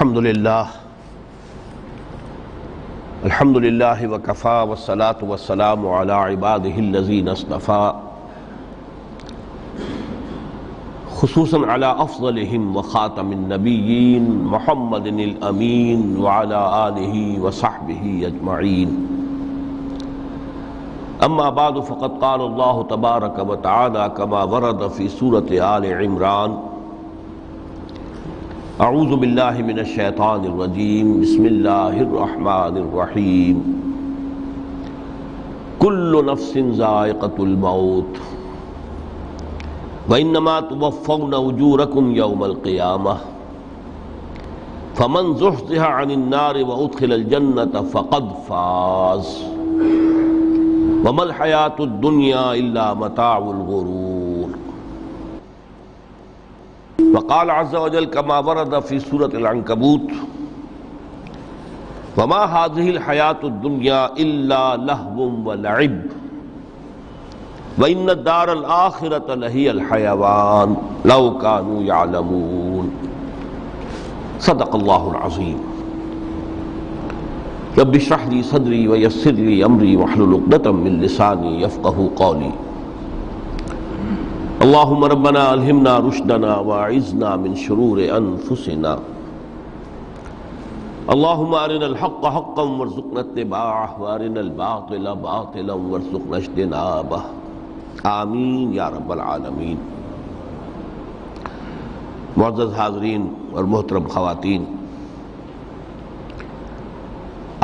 الحمد للہ وکفا والصلاة والسلام علی عباده الذین اصطفى خصوصا علی افضلهم وخاتم النبیین محمد الامین وعلی آلہ وصحبہ اجمعین اما بعد فقد قال اللہ تبارک وتعالی کما ورد فی سورۃ آل عمران اعوذ باللہ من الشیطان الرجیم بسم اللہ الرحمن الرحیم کل نفس ذائقۃ الموت وانما توفون اجورکم یوم القیامہ فمن زحزح عن النار وادخل الجنۃ فقد فاز وما الحیاۃ الدنیا الا متاع الغرور وقال عز وجل كما ورد في سورة العنكبوت وما هذه الحياة الدنيا إلا لهو ولعب وإن الدار الآخرة لهي الحيوان لو كانوا يعلمون صدق الله العظيم رب اشرح لي صدري ويسر لي أمري واحلل عقدة من لساني يفقهوا قولي اللهم ربنا الہمنا رشدنا واعذنا من شرور انفسنا اللهم ارنا الحق حقا وارزقنا اتباعه وارنا الباطل باطلا وارزقنا اجتنابه آمین یا رب العالمین۔ معزز حاضرین اور محترم خواتین،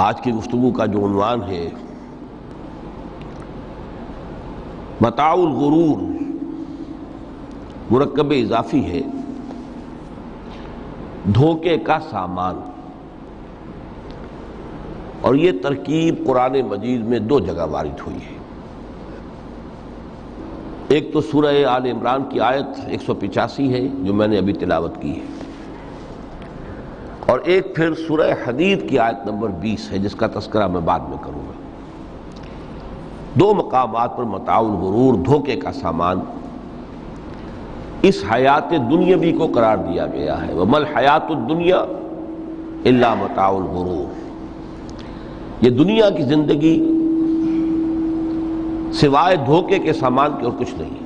آج کی گفتگو کا جو عنوان ہے متاع الغرور، مرکب اضافی ہے، دھوکے کا سامان، اور یہ ترکیب قرآن مجید میں دو جگہ وارد ہوئی ہے۔ ایک تو سورہ آل عمران کی آیت 185 ہے جو میں نے ابھی تلاوت کی ہے، اور ایک پھر سورہ حدید کی آیت نمبر 20 ہے جس کا تذکرہ میں بعد میں کروں گا۔ دو مقامات پر متاع الغرور، دھوکے کا سامان، اس حیات دنیاوی کو قرار دیا گیا ہے۔ وَمَا الْحَيَاةُ الدُّنْيَا إِلَّا مَتَاعُ الْغُرُورِ، یہ دنیا کی زندگی سوائے دھوکے کے سامان کے اور کچھ نہیں۔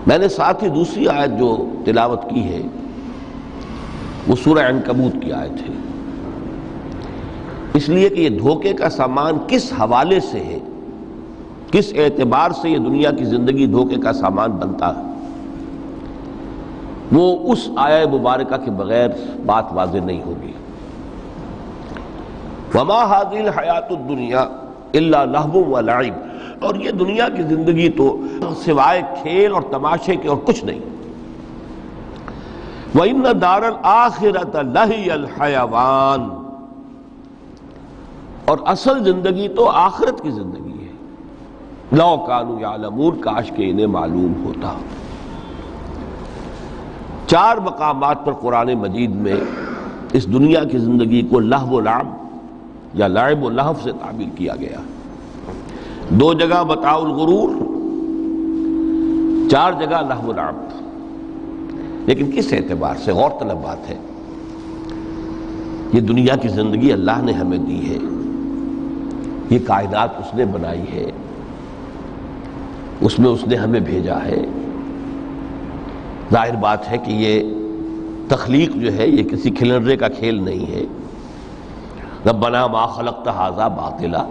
میں نے ساتھ ہی دوسری آیت جو تلاوت کی ہے وہ سورہ عنکبوت کی آیت ہے، اس لیے کہ یہ دھوکے کا سامان کس حوالے سے ہے، کس اعتبار سے یہ دنیا کی زندگی دھوکے کا سامان بنتا ہے، وہ اس آیہ مبارکہ کے بغیر بات واضح نہیں ہوگی۔ وما هذه الحیات الدنیا الا لہو ولعب، اور یہ دنیا کی زندگی تو سوائے کھیل اور تماشے کے اور کچھ نہیں۔ وَإِنَّ دَارَ الْآخِرَةَ لَهِيَ الْحَيَوَانِ، اور اصل زندگی تو آخرت کی زندگی ہے۔ لو کانوا یعلمون، کاش کہ انہیں معلوم ہوتا۔ چار مقامات پر قرآن مجید میں اس دنیا کی زندگی کو لہو و لعب یا لعب و لہو سے تعبیر کیا گیا، دو جگہ متاع الغرور، چار جگہ لہو و لعب۔ لیکن کس اعتبار سے؟ غور طلب بات ہے۔ یہ دنیا کی زندگی اللہ نے ہمیں دی ہے، یہ کائنات اس نے بنائی ہے، اس میں اس نے ہمیں بھیجا ہے۔ ظاہر بات ہے کہ یہ تخلیق جو ہے یہ کسی کھلنرے کا کھیل نہیں ہے۔ ربنا ما خلقت ھذا باطلا،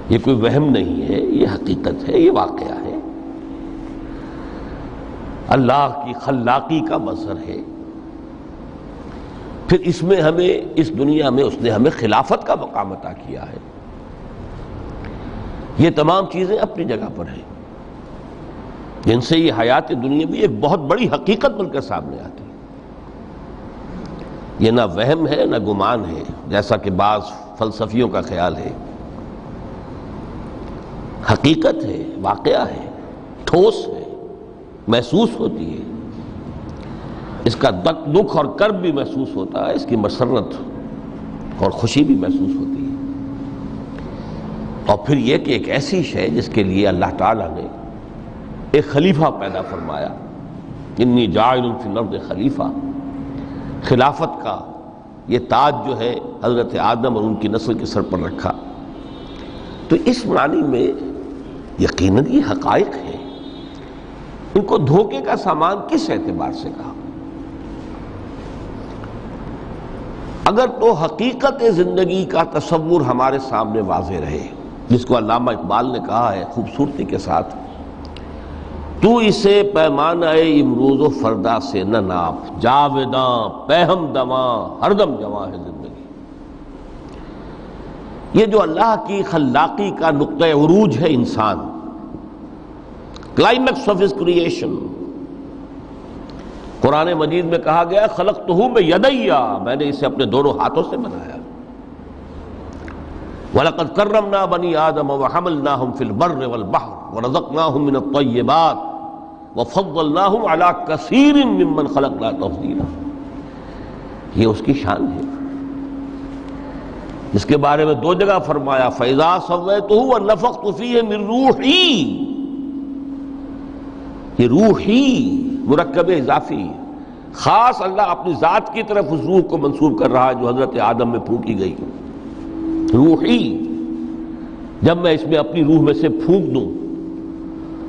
یہ کوئی وہم نہیں ہے، یہ حقیقت ہے، یہ واقعہ ہے، اللہ کی خلاقی کا مظہر ہے۔ پھر اس میں ہمیں، اس دنیا میں اس نے ہمیں خلافت کا مقام عطا کیا ہے۔ یہ تمام چیزیں اپنی جگہ پر ہیں جن سے یہ حیات دنیا بھی ایک بہت بڑی حقیقت بن کر سامنے آتی ہے۔ یہ نہ وہم ہے نہ گمان ہے جیسا کہ بعض فلسفیوں کا خیال ہے، حقیقت ہے، واقعہ ہے، ٹھوس ہے، محسوس ہوتی ہے، اس کا دکھ اور کرب بھی محسوس ہوتا ہے، اس کی مسرت اور خوشی بھی محسوس ہوتی ہے۔ اور پھر یہ کہ ایک ایسی شے جس کے لیے اللہ تعالیٰ نے ایک خلیفہ پیدا فرمایا، انی جاعل فی الارض خلیفہ، خلافت کا یہ تاج جو ہے حضرت آدم اور ان کی نسل کے سر پر رکھا۔ تو اس معنی میں یقیناً یہ حقائق ہیں، ان کو دھوکے کا سامان کس اعتبار سے کہا؟ اگر تو حقیقت زندگی کا تصور ہمارے سامنے واضح رہے، جس کو علامہ اقبال نے کہا ہے خوبصورتی کے ساتھ، تو اسے پیمانہ امروز و فردا سے نہ ناپ، جاویداں پہم دواں ہر دم جواں ہے زندگی۔ یہ جو اللہ کی خلاقی کا نقطہ عروج ہے انسان، کلائمیکس آف ہز کریشن، قرآن مجید میں کہا گیا خلقتہ بیدی، میں نے اسے اپنے دونوں ہاتھوں سے بنایا۔ وَلَقَدْ كَرَّمْنَا بَنِي آدَمَ وَحَمَلْنَاهُمْ فِي الْبَرِّ وَالْبَحْرِ وَرَزَقْنَاهُمْ مِنَ الطَّيِّبَاتِ وَفَضَّلْنَاهُمْ عَلَى كَثِيرٍ مِّمَّنْ خَلَقْنَا تَفْضِيلًا۔ یہ اس کی شان ہے، جس کے بارے میں دو جگہ فرمایا فَإِذَا سَوَّيْتُهُ وَنَفَخْتُ فِيهِ مِن رُوحِي، یہ روحی مرکب اضافی، خاص اللہ اپنی ذات کی طرف اس روح کو منسوب کر رہا ہے جو حضرت آدم میں پھونکی گئی، روحی، جب میں اس میں اپنی روح میں سے پھونک دوں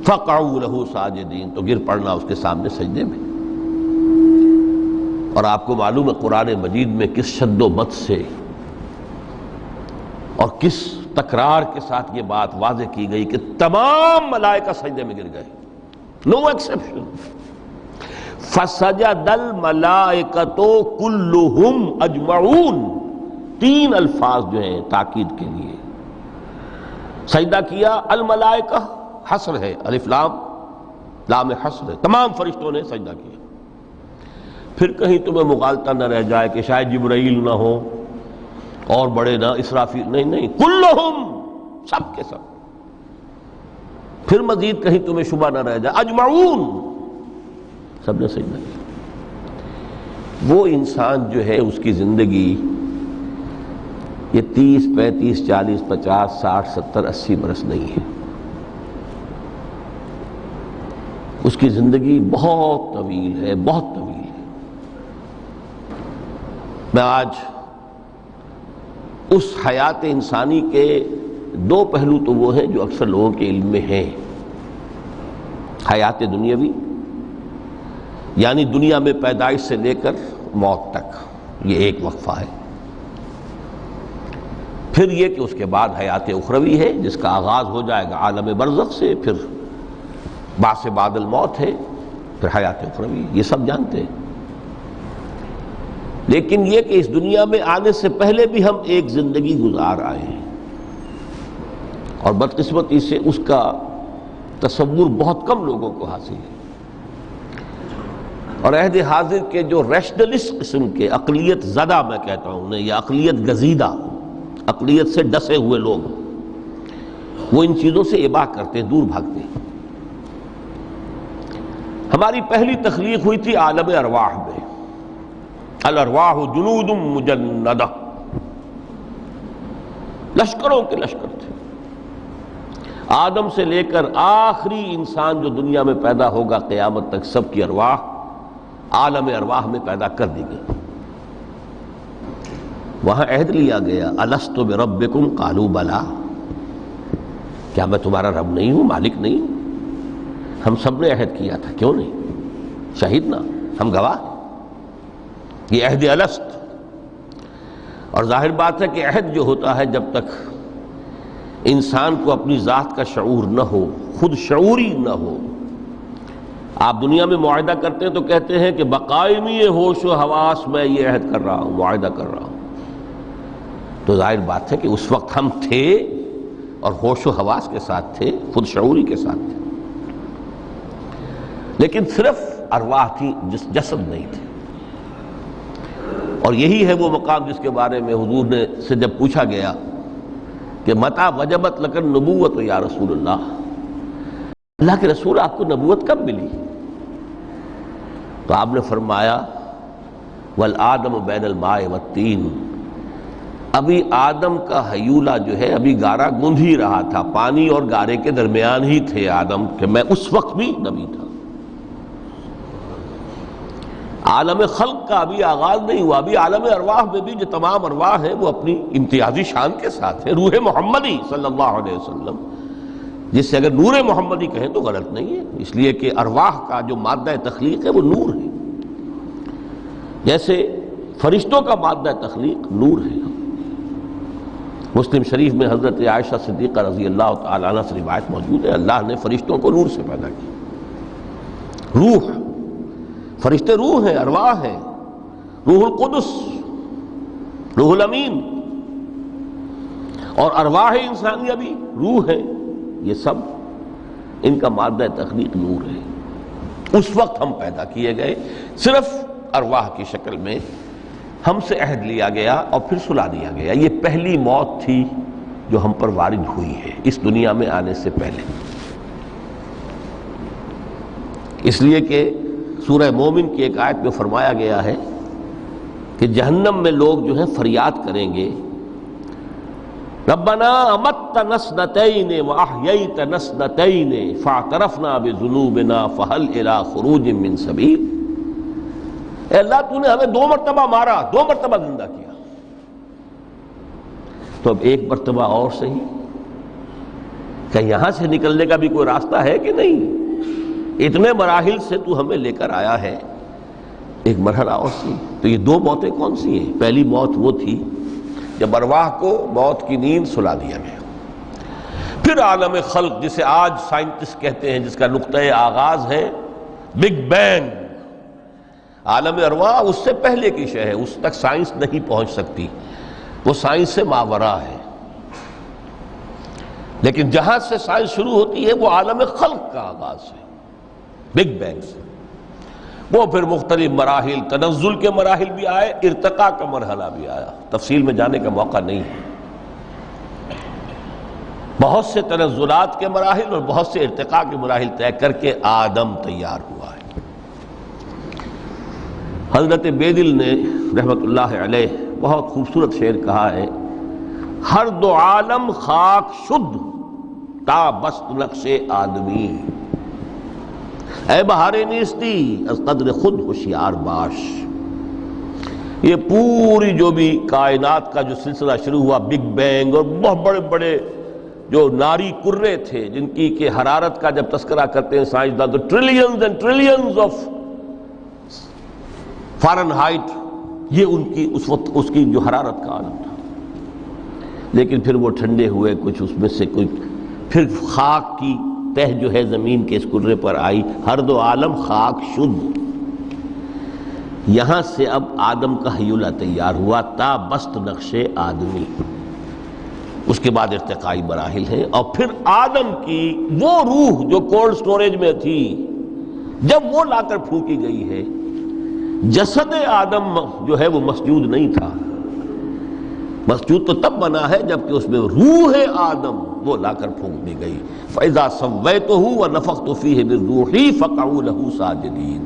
فَقَعُوا لَهُ سَاجِدِينَ، تو گر پڑنا اس کے سامنے سجدے میں۔ اور آپ کو معلوم ہے قرآن مجید میں کس شد و بد سے اور کس تکرار کے ساتھ یہ بات واضح کی گئی کہ تمام ملائکہ سجدے میں گر گئے، نو ایکسیپشن۔ فَسَجَدَ الْمَلَائِكَةُ كُلُّهُمْ أَجْمَعُونَ، تین الفاظ جو ہیں تاکید کے لیے، سجدہ کیا الملائکہ، حصر ہے، الف لام، لام حصر ہے، تمام فرشتوں نے سجدہ کیا۔ پھر کہیں تمہیں مغالطہ نہ رہ جائے کہ شاید جبرائیل نہ ہو اور بڑے نہ اسرافیل، نہیں، کلہم، سب کے سب۔ پھر مزید کہیں تمہیں شبہ نہ رہ جائے اجمعون، سب نے سجدہ کیا۔ وہ انسان جو ہے اس کی زندگی یہ 30 35 40 50 60 70 80 برس نہیں ہے، اس کی زندگی بہت طویل ہے، بہت طویل ہے۔ میں آج اس حیات انسانی کے دو پہلو تو وہ ہیں جو اکثر لوگوں کے علم میں ہیں، حیات دنیاوی یعنی دنیا میں پیدائش سے لے کر موت تک، یہ ایک وقفہ ہے۔ پھر یہ کہ اس کے بعد حیات اخروی ہے جس کا آغاز ہو جائے گا عالم برزخ سے، پھر بعث بعد الموت ہے، پھر حیات اخروی، یہ سب جانتے ہیں۔ لیکن یہ کہ اس دنیا میں آنے سے پہلے بھی ہم ایک زندگی گزار آئے ہیں، اور بدقسمتی سے اس کا تصور بہت کم لوگوں کو حاصل ہے۔ اور عہد حاضر کے جو ریشنلسٹ قسم کے عقلیت زدہ میں کہتا ہوں انہیں، یا عقلیت گزیدہ، عقلیت سے ڈسے ہوئے لوگ، وہ ان چیزوں سے اباع کرتے، دور بھاگتے۔ ہماری پہلی تخلیق ہوئی تھی عالم ارواح میں، الارواح جنود مجندہ، لشکروں کے لشکر تھے۔ آدم سے لے کر آخری انسان جو دنیا میں پیدا ہوگا قیامت تک، سب کی ارواح عالم ارواح میں پیدا کر دی گئی۔ وہاں عہد لیا گیا الست بربکم قالوا بلا، کیا میں تمہارا رب نہیں ہوں، مالک نہیں ہوں؟ ہم سب نے عہد کیا تھا، کیوں نہیں؟ شہید نہ، ہم گواہ۔ یہ عہد الست، اور ظاہر بات ہے کہ عہد جو ہوتا ہے جب تک انسان کو اپنی ذات کا شعور نہ ہو، خود شعوری نہ ہو۔ آپ دنیا میں معاہدہ کرتے ہیں تو کہتے ہیں کہ بقائمی ہوش و حواس میں یہ عہد کر رہا ہوں، معاہدہ کر رہا ہوں، تو ظاہر بات ہے کہ اس وقت ہم تھے اور ہوش و حواس کے ساتھ تھے، خود شعوری کے ساتھ تھے، لیکن صرف ارواح تھی، جسد نہیں تھے۔ اور یہی ہے وہ مقام جس کے بارے میں حضور نے سے جب پوچھا گیا کہ متى وجبت لک النبوۃ یا رسول اللہ، اللہ کے رسول آپ کو نبوت کب ملی؟ تو آپ نے فرمایا والآدم بین الماء والطین، ابھی آدم کا حیولہ جو ہے ابھی گارا گوندھ ہی رہا تھا، پانی اور گارے کے درمیان ہی تھے آدم، کہ میں اس وقت بھی نبی تھا۔ عالم خلق کا ابھی آغاز نہیں ہوا، ابھی عالم ارواح میں بھی جو تمام ارواح ہیں وہ اپنی امتیازی شان کے ساتھ ہیں۔ روح محمدی صلی اللہ علیہ وسلم، جس سے اگر نور محمدی کہیں تو غلط نہیں ہے، اس لیے کہ ارواح کا جو مادہ تخلیق ہے وہ نور ہے، جیسے فرشتوں کا مادہ تخلیق نور ہے۔ مسلم شریف میں حضرت عائشہ صدیقہ رضی اللہ تعالی عنہ سے روایت موجود ہے، اللہ نے فرشتوں کو نور سے پیدا کیا۔ روح، فرشتے روح ہیں، ارواح ہیں، روح القدس، روح الامین، اور ارواح انسانیہ بھی روح ہے، یہ سب ان کا مادہ تخلیق نور ہے۔ اس وقت ہم پیدا کیے گئے، صرف ارواح کی شکل میں ہم سے عہد لیا گیا اور پھر سلا دیا گیا۔ یہ پہلی موت تھی جو ہم پر وارد ہوئی ہے اس دنیا میں آنے سے پہلے، اس لیے کہ سورہ مومن کی ایک آیت میں فرمایا گیا ہے کہ جہنم میں لوگ جو ہیں فریاد کریں گے، ربنا امتنا اثنتین واحییتنا اثنتین فاعترفنا بذنوبنا فهل الى خروج من سبیل۔ اے اللہ تو نے ہمیں 2 مرتبہ مارا، 2 مرتبہ زندہ کیا، تو اب ایک مرتبہ اور صحیح، کہ یہاں سے نکلنے کا بھی کوئی راستہ ہے کہ نہیں؟ اتنے مراحل سے تو ہمیں لے کر آیا ہے، ایک مرحلہ اور سی۔ تو یہ 2 موتیں کون سی ہیں؟ پہلی موت وہ تھی جب ارواح کو موت کی نیند سلا دیا گیا۔ پھر عالم خلق، جسے آج سائنٹسٹ کہتے ہیں، جس کا نقطۂ آغاز ہے بگ بینگ، عالم ارواح اس سے پہلے کی شے ہے، اس تک سائنس نہیں پہنچ سکتی، وہ سائنس سے ماوراء ہے۔ لیکن جہاں سے سائنس شروع ہوتی ہے وہ عالم خلق کا آغاز ہے، بگ بینگ سے۔ وہ پھر مختلف مراحل، تنزل کے مراحل بھی آئے، ارتقاء کا مرحلہ بھی آیا، تفصیل میں جانے کا موقع نہیں ہے۔ بہت سے تنزلات کے مراحل اور بہت سے ارتقاء کے مراحل طے کر کے آدم تیار ہوا ہے۔ حضرت بیدل نے رحمت اللہ علیہ بہت خوبصورت شعر کہا ہے، ہر 2 عالم خاک شد تا بست نقش آدمی، اے بہار نیستی از قدر خود ہوشیار باش۔ یہ پوری جو بھی کائنات کا جو سلسلہ شروع ہوا، بگ بینگ، اور بہت بڑے بڑے جو ناری کرے تھے جن کی کہ حرارت کا جب تذکرہ کرتے ہیں سائنسدان تو trillions and trillions of foreign height, یہ ان کی اس وقت اس کی جو حرارت کا عالم تھا۔ لیکن پھر وہ ٹھنڈے ہوئے، کچھ اس میں سے کوئی، پھر خاک کی تہ جو ہے زمین کے اس کرے پر آئی، ہر 2 عالم خاک شد۔ یہاں سے اب آدم کا حیولہ تیار ہوا، تا بست نقش آدمی۔ اس کے بعد ارتقائی مراحل ہیں، اور پھر آدم کی وہ روح جو کولڈ سٹوریج میں تھی، جب وہ لا کر پھونکی گئی ہے، جسد آدم جو ہے وہ مسجود نہیں تھا، مسجود تو تب بنا ہے جب کہ اس میں روح آدم وہ لا کر پھونک دی گئی۔ فَإِذَا سَوَّيْتُهُ وَنَفَخْتُ فِيهِ مِن رُوحِي فَقَعُوا لَهُ سَاجِدِينَ۔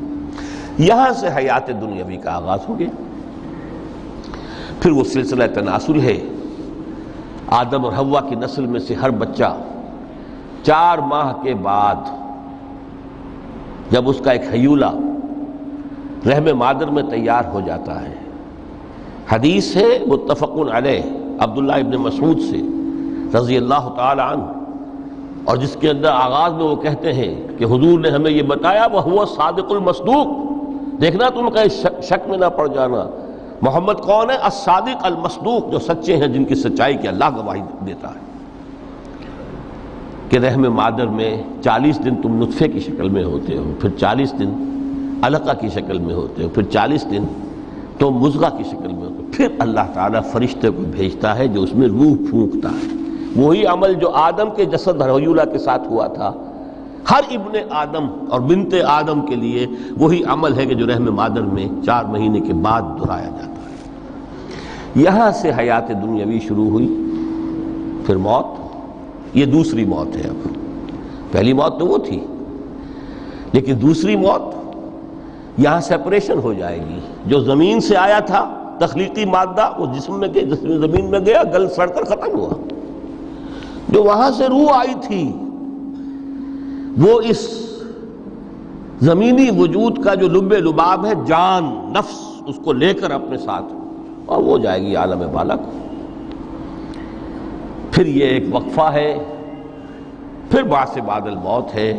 یہاں سے حیات دنیاوی کا آغاز ہو گیا۔ پھر وہ سلسلہ تناسل ہے، آدم اور حوا کی نسل میں سے ہر بچہ 4 ماہ کے بعد جب اس کا ایک حیولہ رحم مادر میں تیار ہو جاتا ہے، حدیث ہے متفق علیہ عبداللہ ابن مسعود سے رضی اللہ تعالی عنہ، اور جس کے اندر آغاز میں وہ کہتے ہیں کہ حضور نے ہمیں یہ بتایا، وَهُوَ الصَّادِقُ الْمَصْدُوقُ، دیکھنا تم کہیں شک میں نہ پڑ جانا، محمد کون ہے؟ الصادق المصدوق، جو سچے ہیں، جن کی سچائی کی اللہ گواہی دیتا ہے، کہ رحم مادر میں 40 دن تم نطفے کی شکل میں ہوتے ہو، پھر 40 دن علقہ کی شکل میں ہوتے ہو، پھر 40 دن تو مضغہ کی شکل میں ہوتے ہو، پھر اللہ تعالیٰ فرشتے کو بھیجتا ہے جو اس میں روح پھونکتا ہے۔ وہی عمل جو آدم کے جسد حیولہ کے ساتھ ہوا تھا، ہر ابن آدم اور بنت آدم کے لیے وہی عمل ہے کہ جو رحم مادر میں 4 مہینے کے بعد دہرایا جاتا ہے۔ یہاں سے حیات دنیاوی شروع ہوئی، پھر موت، یہ دوسری موت ہے۔ اب پہلی موت تو وہ تھی، لیکن دوسری موت یہاں سیپریشن ہو جائے گی۔ جو زمین سے آیا تھا تخلیقی مادہ، وہ جسم میں گیا، جسم زمین میں گیا، گل سڑ کر ختم ہوا۔ جو وہاں سے روح آئی تھی وہ اس زمینی وجود کا جو لب لباب ہے، جان، نفس، اس کو لے کر اپنے ساتھ، اور وہ جائے گی عالم بالا کو۔ پھر یہ ایک وقفہ ہے، پھر بعث بعد الموت ہے۔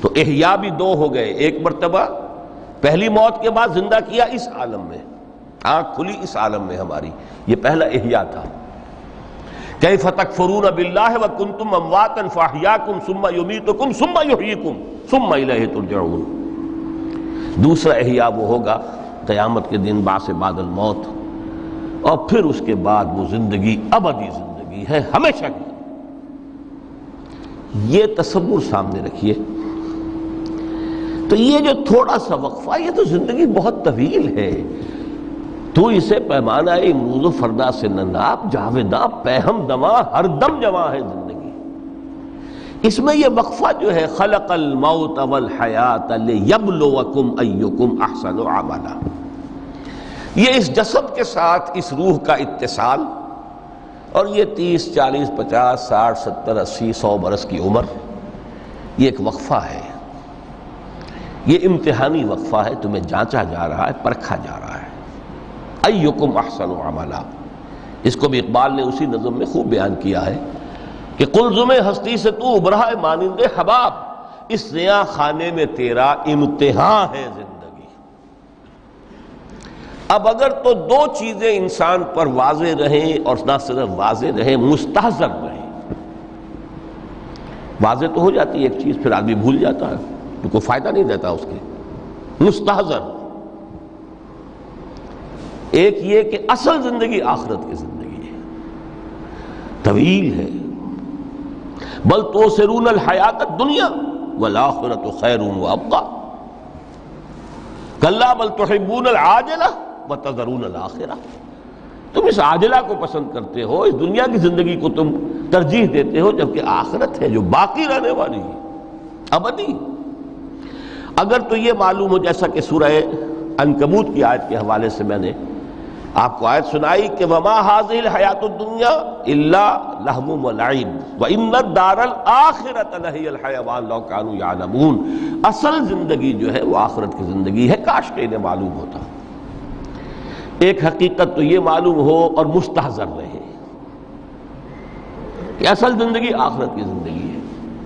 تو احیاء بھی دو ہو گئے، ایک مرتبہ پہلی موت کے بعد زندہ کیا اس عالم میں، آنکھ کھلی اس عالم میں ہماری، یہ پہلا احیاء تھا۔ کیف تکفرون باللہ وکنتم امواتا فاحیاکم ثم یمیتکم ثم یحییکم ثم الیہ ترجعون۔ دوسرا احیاء وہ ہوگا قیامت کے دن، بعث بعد الموت، اور پھر اس کے بعد وہ زندگی ابدی زندگی ہے، ہمیشہ کی۔ یہ تصور سامنے رکھیے۔ تو یہ جو تھوڑا سا وقفہ، یہ تو زندگی بہت طویل ہے، تو اسے پیمانہ امروز و فردا سے نہ ناپ، جاویداں پہم دماں، ہر دم جواں ہے زندگی۔ اس میں یہ وقفہ جو ہے، خلق الموت والحیات لیبلوکم ایکم احسن عملا، یہ اس جسد کے ساتھ اس روح کا اتصال، اور یہ 30 40 50 60 70 80 100 برس کی عمر، یہ ایک وقفہ ہے، یہ امتحانی وقفہ ہے، تمہیں جانچا جا رہا ہے، پرکھا جا رہا ہے۔ ایکم احسن عملا، اس کو بھی اقبال نے اسی نظم میں خوب بیان کیا ہے کہ قلزم ہستی سے تو ابھرا ہے مانند حباب، اس زیاں خانے میں تیرا امتحان ہے زندگی۔ اب اگر تو دو چیزیں انسان پر واضح رہیں، اور نہ صرف واضح رہیں، مستحضر رہیں۔ واضح تو ہو جاتی ہے ایک چیز، پھر آدمی بھول جاتا ہے، تو کوئی فائدہ نہیں دیتا اس کے۔ مستحضر ایک یہ کہ اصل زندگی آخرت کی زندگی ہے، طویل ہے۔ بل تؤثرون الحیات الدنیا والآخرۃ خیر وابقیٰ، کلا بل تحبون العاجلہ وتذرون الآخرہ۔ تم اس عاجلہ کو پسند کرتے ہو، اس دنیا کی زندگی کو تم ترجیح دیتے ہو، جبکہ آخرت ہے جو باقی رہنے والی ہے، ابدی۔ اگر تو یہ معلوم ہو، جیسا کہ سورہ عنکبوت کی آیت کے حوالے سے میں نے آپ کو آیت سنائی کہ وما هذه الحیات الدنیا الا لہو ولعب وان الدار الاخرۃ لہی الحیوان لو کانوا یعلمون، اصل زندگی جو ہے وہ آخرت کی زندگی ہے، کاش کہ انہیں معلوم ہوتا۔ ایک حقیقت تو یہ معلوم ہو اور مستحضر رہے کہ اصل زندگی آخرت کی زندگی ہے،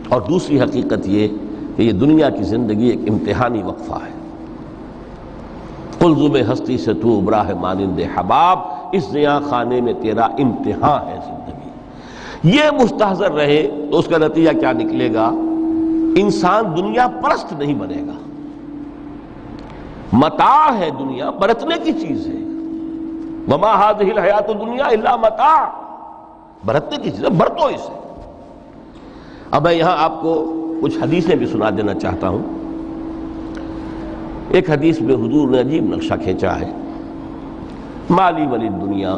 اور دوسری حقیقت یہ کہ یہ دنیا کی زندگی ایک امتحانی وقفہ ہے۔ قلزم ہستی سے تو ابھرا ہے مانند حباب، اس زیاں خانے میں تیرا امتحان ہے زندگی۔ یہ مستحضر رہے تو اس کا نتیجہ کیا نکلے گا؟ انسان دنیا پرست نہیں بنے گا۔ متاع ہے دنیا، برتنے کی چیز ہے۔ وما هذه الحیات الدنیا الا متاع، برتنے کی چیز ہے، برتو اسے۔ اب میں یہاں آپ کو کچھ حدیثیں بھی سنا دینا چاہتا ہوں۔ ایک حدیث میں حضور نے عجیب نقشہ کھینچا ہے، مالی ولی دنیا،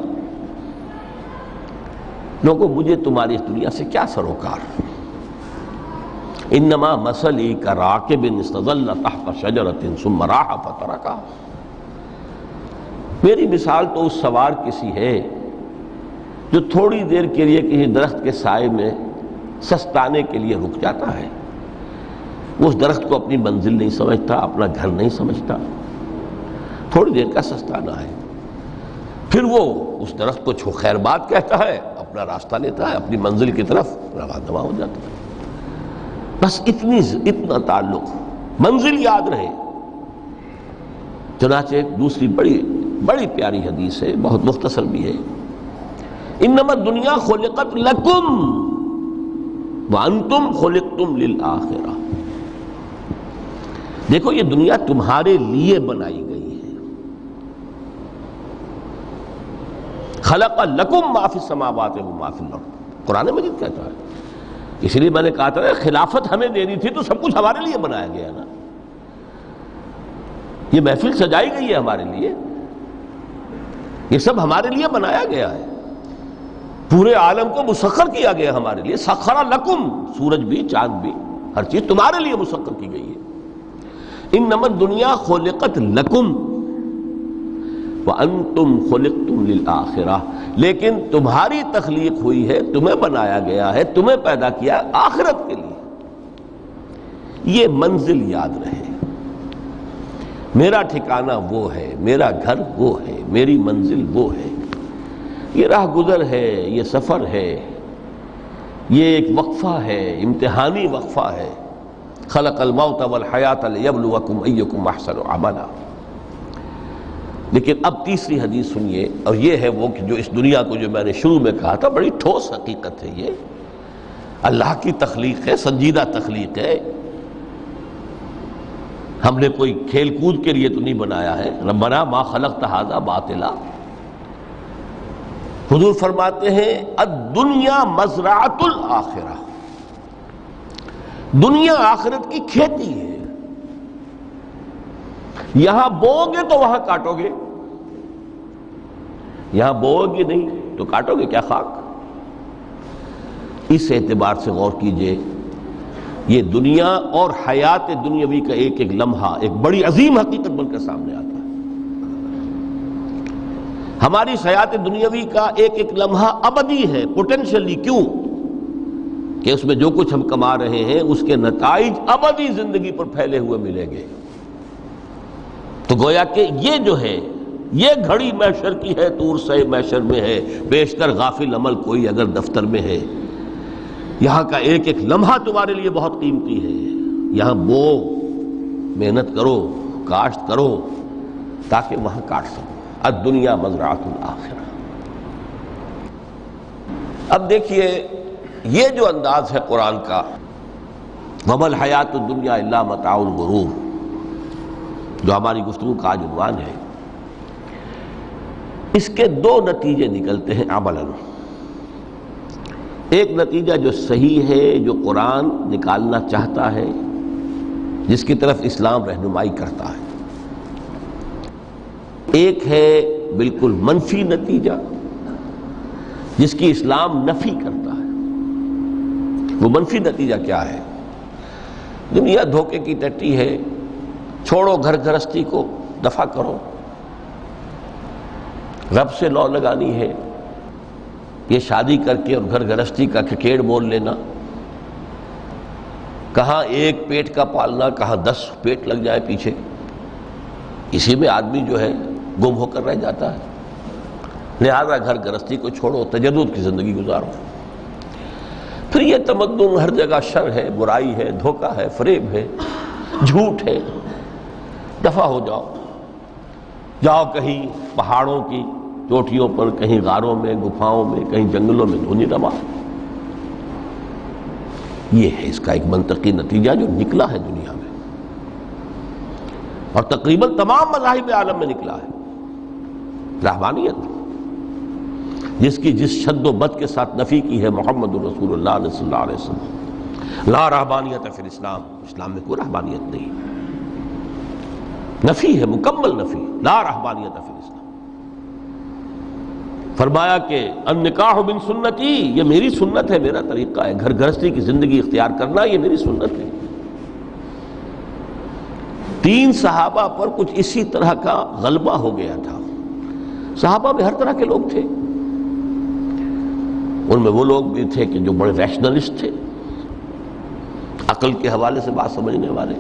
لوگوں مجھے تمہاری اس دنیا سے کیا سروکار؟ انما مثلی کراکب استظل تحت شجرۃ ثم راح فترکھا، میری مثال تو اس سوار کسی ہے جو تھوڑی دیر کے لیے کسی درخت کے سائے میں سستانے کے لیے رک جاتا ہے۔ وہ اس درخت کو اپنی منزل نہیں سمجھتا، اپنا گھر نہیں سمجھتا، تھوڑی دیر کا سستانا ہے، پھر وہ اس درخت کو خیر بات کہتا ہے، اپنا راستہ لیتا ہے، اپنی منزل کی طرف رواں ہو جاتا ہے۔ بس اتنا تعلق، منزل یاد رہے۔ چنانچہ ایک دوسری بڑی پیاری حدیث ہے، بہت مختصر بھی ہے، انما الدنیا خلقت لکم وانتم خلقتم للآخرہ، دیکھو یہ دنیا تمہارے لیے بنائی گئی ہے۔ خلق لکم ما فی السماوات و ما فی الارض، قرآن مجید کہتا ہے۔ اس لیے میں نے کہا تھا خلافت ہمیں دینی تھی تو سب کچھ ہمارے لیے بنایا گیا نا، یہ محفل سجائی گئی ہے ہمارے لیے، یہ سب ہمارے لیے بنایا گیا ہے، پورے عالم کو مسخر کیا گیا ہمارے لیے۔ سخر لکم، سورج بھی، چاند بھی، ہر چیز تمہارے لیے مسخر کی گئی ہے۔ انما الدنیا خلقت لکم وانتم خلقتم للآخرہ، لیکن تمہاری تخلیق ہوئی ہے، تمہیں بنایا گیا ہے، تمہیں پیدا کیا ہے آخرت کے لیے۔ یہ منزل یاد رہے۔ میرا ٹھکانہ وہ ہے، میرا گھر وہ ہے، میری منزل وہ ہے، یہ راہ گزر ہے، یہ سفر ہے، یہ ایک وقفہ ہے، امتحانی وقفہ ہے۔ خلق الموت والحیات لیبلوکم ایکم احسن عملا۔ لیکن اب تیسری حدیث سنیے، اور یہ ہے وہ کہ جو اس دنیا کو جو میں نے شروع میں کہا تھا، بڑی ٹھوس حقیقت ہے، یہ اللہ کی تخلیق ہے، سنجیدہ تخلیق ہے، ہم نے کوئی کھیل کود کے لیے تو نہیں بنایا ہے۔ ربنا ما خلقت ھذا باطلا۔ حضور فرماتے ہیں الدنیا مزرعۃ الآخرہ، دنیا آخرت کی کھیتی ہے، یہاں بوؤ گے تو وہاں کاٹو گے، یہاں بوؤ گے نہیں تو کاٹو گے کیا خاک؟ اس اعتبار سے غور کیجئے، یہ دنیا اور حیات دنیاوی کا ایک ایک لمحہ ایک بڑی عظیم حقیقت بن کر سامنے آتا ہے۔ ہماری حیات دنیاوی کا ایک ایک لمحہ ابدی ہے، پوٹینشلی، کیوں کہ اس میں جو کچھ ہم کما رہے ہیں اس کے نتائج ابدی زندگی پر پھیلے ہوئے ملیں گے۔ تو گویا کہ یہ جو ہے، یہ گھڑی محشر کی ہے، طور سے محشر میں ہے، بیشتر غافل عمل کوئی اگر دفتر میں ہے، یہاں کا ایک ایک لمحہ تمہارے لیے بہت قیمتی ہے، یہاں بو، محنت کرو، کاشت کرو تاکہ وہاں کاٹ سکو۔ الدنیا مزرعۃ الآخرہ۔ اب دیکھیے یہ جو انداز ہے قرآن کا، وَمَا الْحَيَاةُ الدُّنْيَا إِلَّا مَتَاعُ الْغُرُورِ، جو ہماری گفتگو کا آج عنوان ہے، اس کے دو نتیجے نکلتے ہیں عملاً۔ ایک نتیجہ جو صحیح ہے، جو قرآن نکالنا چاہتا ہے، جس کی طرف اسلام رہنمائی کرتا ہے۔ ایک ہے بالکل منفی نتیجہ جس کی اسلام نفی کرتا ہے۔ وہ منفی نتیجہ کیا ہے؟ دنیا دھوکے کی ٹٹی ہے، چھوڑو گھر گھرستی کو، دفع کرو، رب سے لو لگانی ہے۔ یہ شادی کر کے اور گھر گھرستی کا کھکیڑ مول لینا، کہاں ایک پیٹ کا پالنا، کہاں 10 پیٹ لگ جائے پیچھے، اسی میں آدمی جو ہے گم ہو کر رہ جاتا ہے۔ لہذا گھر گھرستی کو چھوڑو، تجدد کی زندگی گزارو۔ پھر یہ تمدن ہر جگہ شر ہے، برائی ہے، دھوکہ ہے، فریب ہے، جھوٹ ہے، دفع ہو جاؤ، جاؤ کہیں پہاڑوں کی چوٹیوں پر، کہیں غاروں میں، گپھاؤں میں، کہیں جنگلوں میں دھونی روا۔ یہ ہے اس کا ایک منطقی نتیجہ جو نکلا ہے دنیا میں، اور تقریباً تمام مذاہب عالم میں نکلا ہے۔ رہبانیت جس کی جس شد و بد کے ساتھ نفی کی ہے محمد رسول اللہ صلی اللہ علیہ وسلم، لا رہبانیت فی الاسلام، اسلام میں کوئی رہبانیت نہیں، نفی ہے، مکمل نفی، لا رہبانیت فی الاسلام۔ فرمایا کہ النکاح من سنتی، یہ میری سنت ہے، میرا طریقہ ہے، گھر گھرستی کی زندگی اختیار کرنا یہ میری سنت ہے۔ 3 صحابہ پر کچھ اسی طرح کا غلبہ ہو گیا تھا۔ صحابہ میں ہر طرح کے لوگ تھے، ان میں وہ لوگ بھی تھے کہ جو بڑے ریشنلسٹ تھے، عقل کے حوالے سے بات سمجھنے والے۔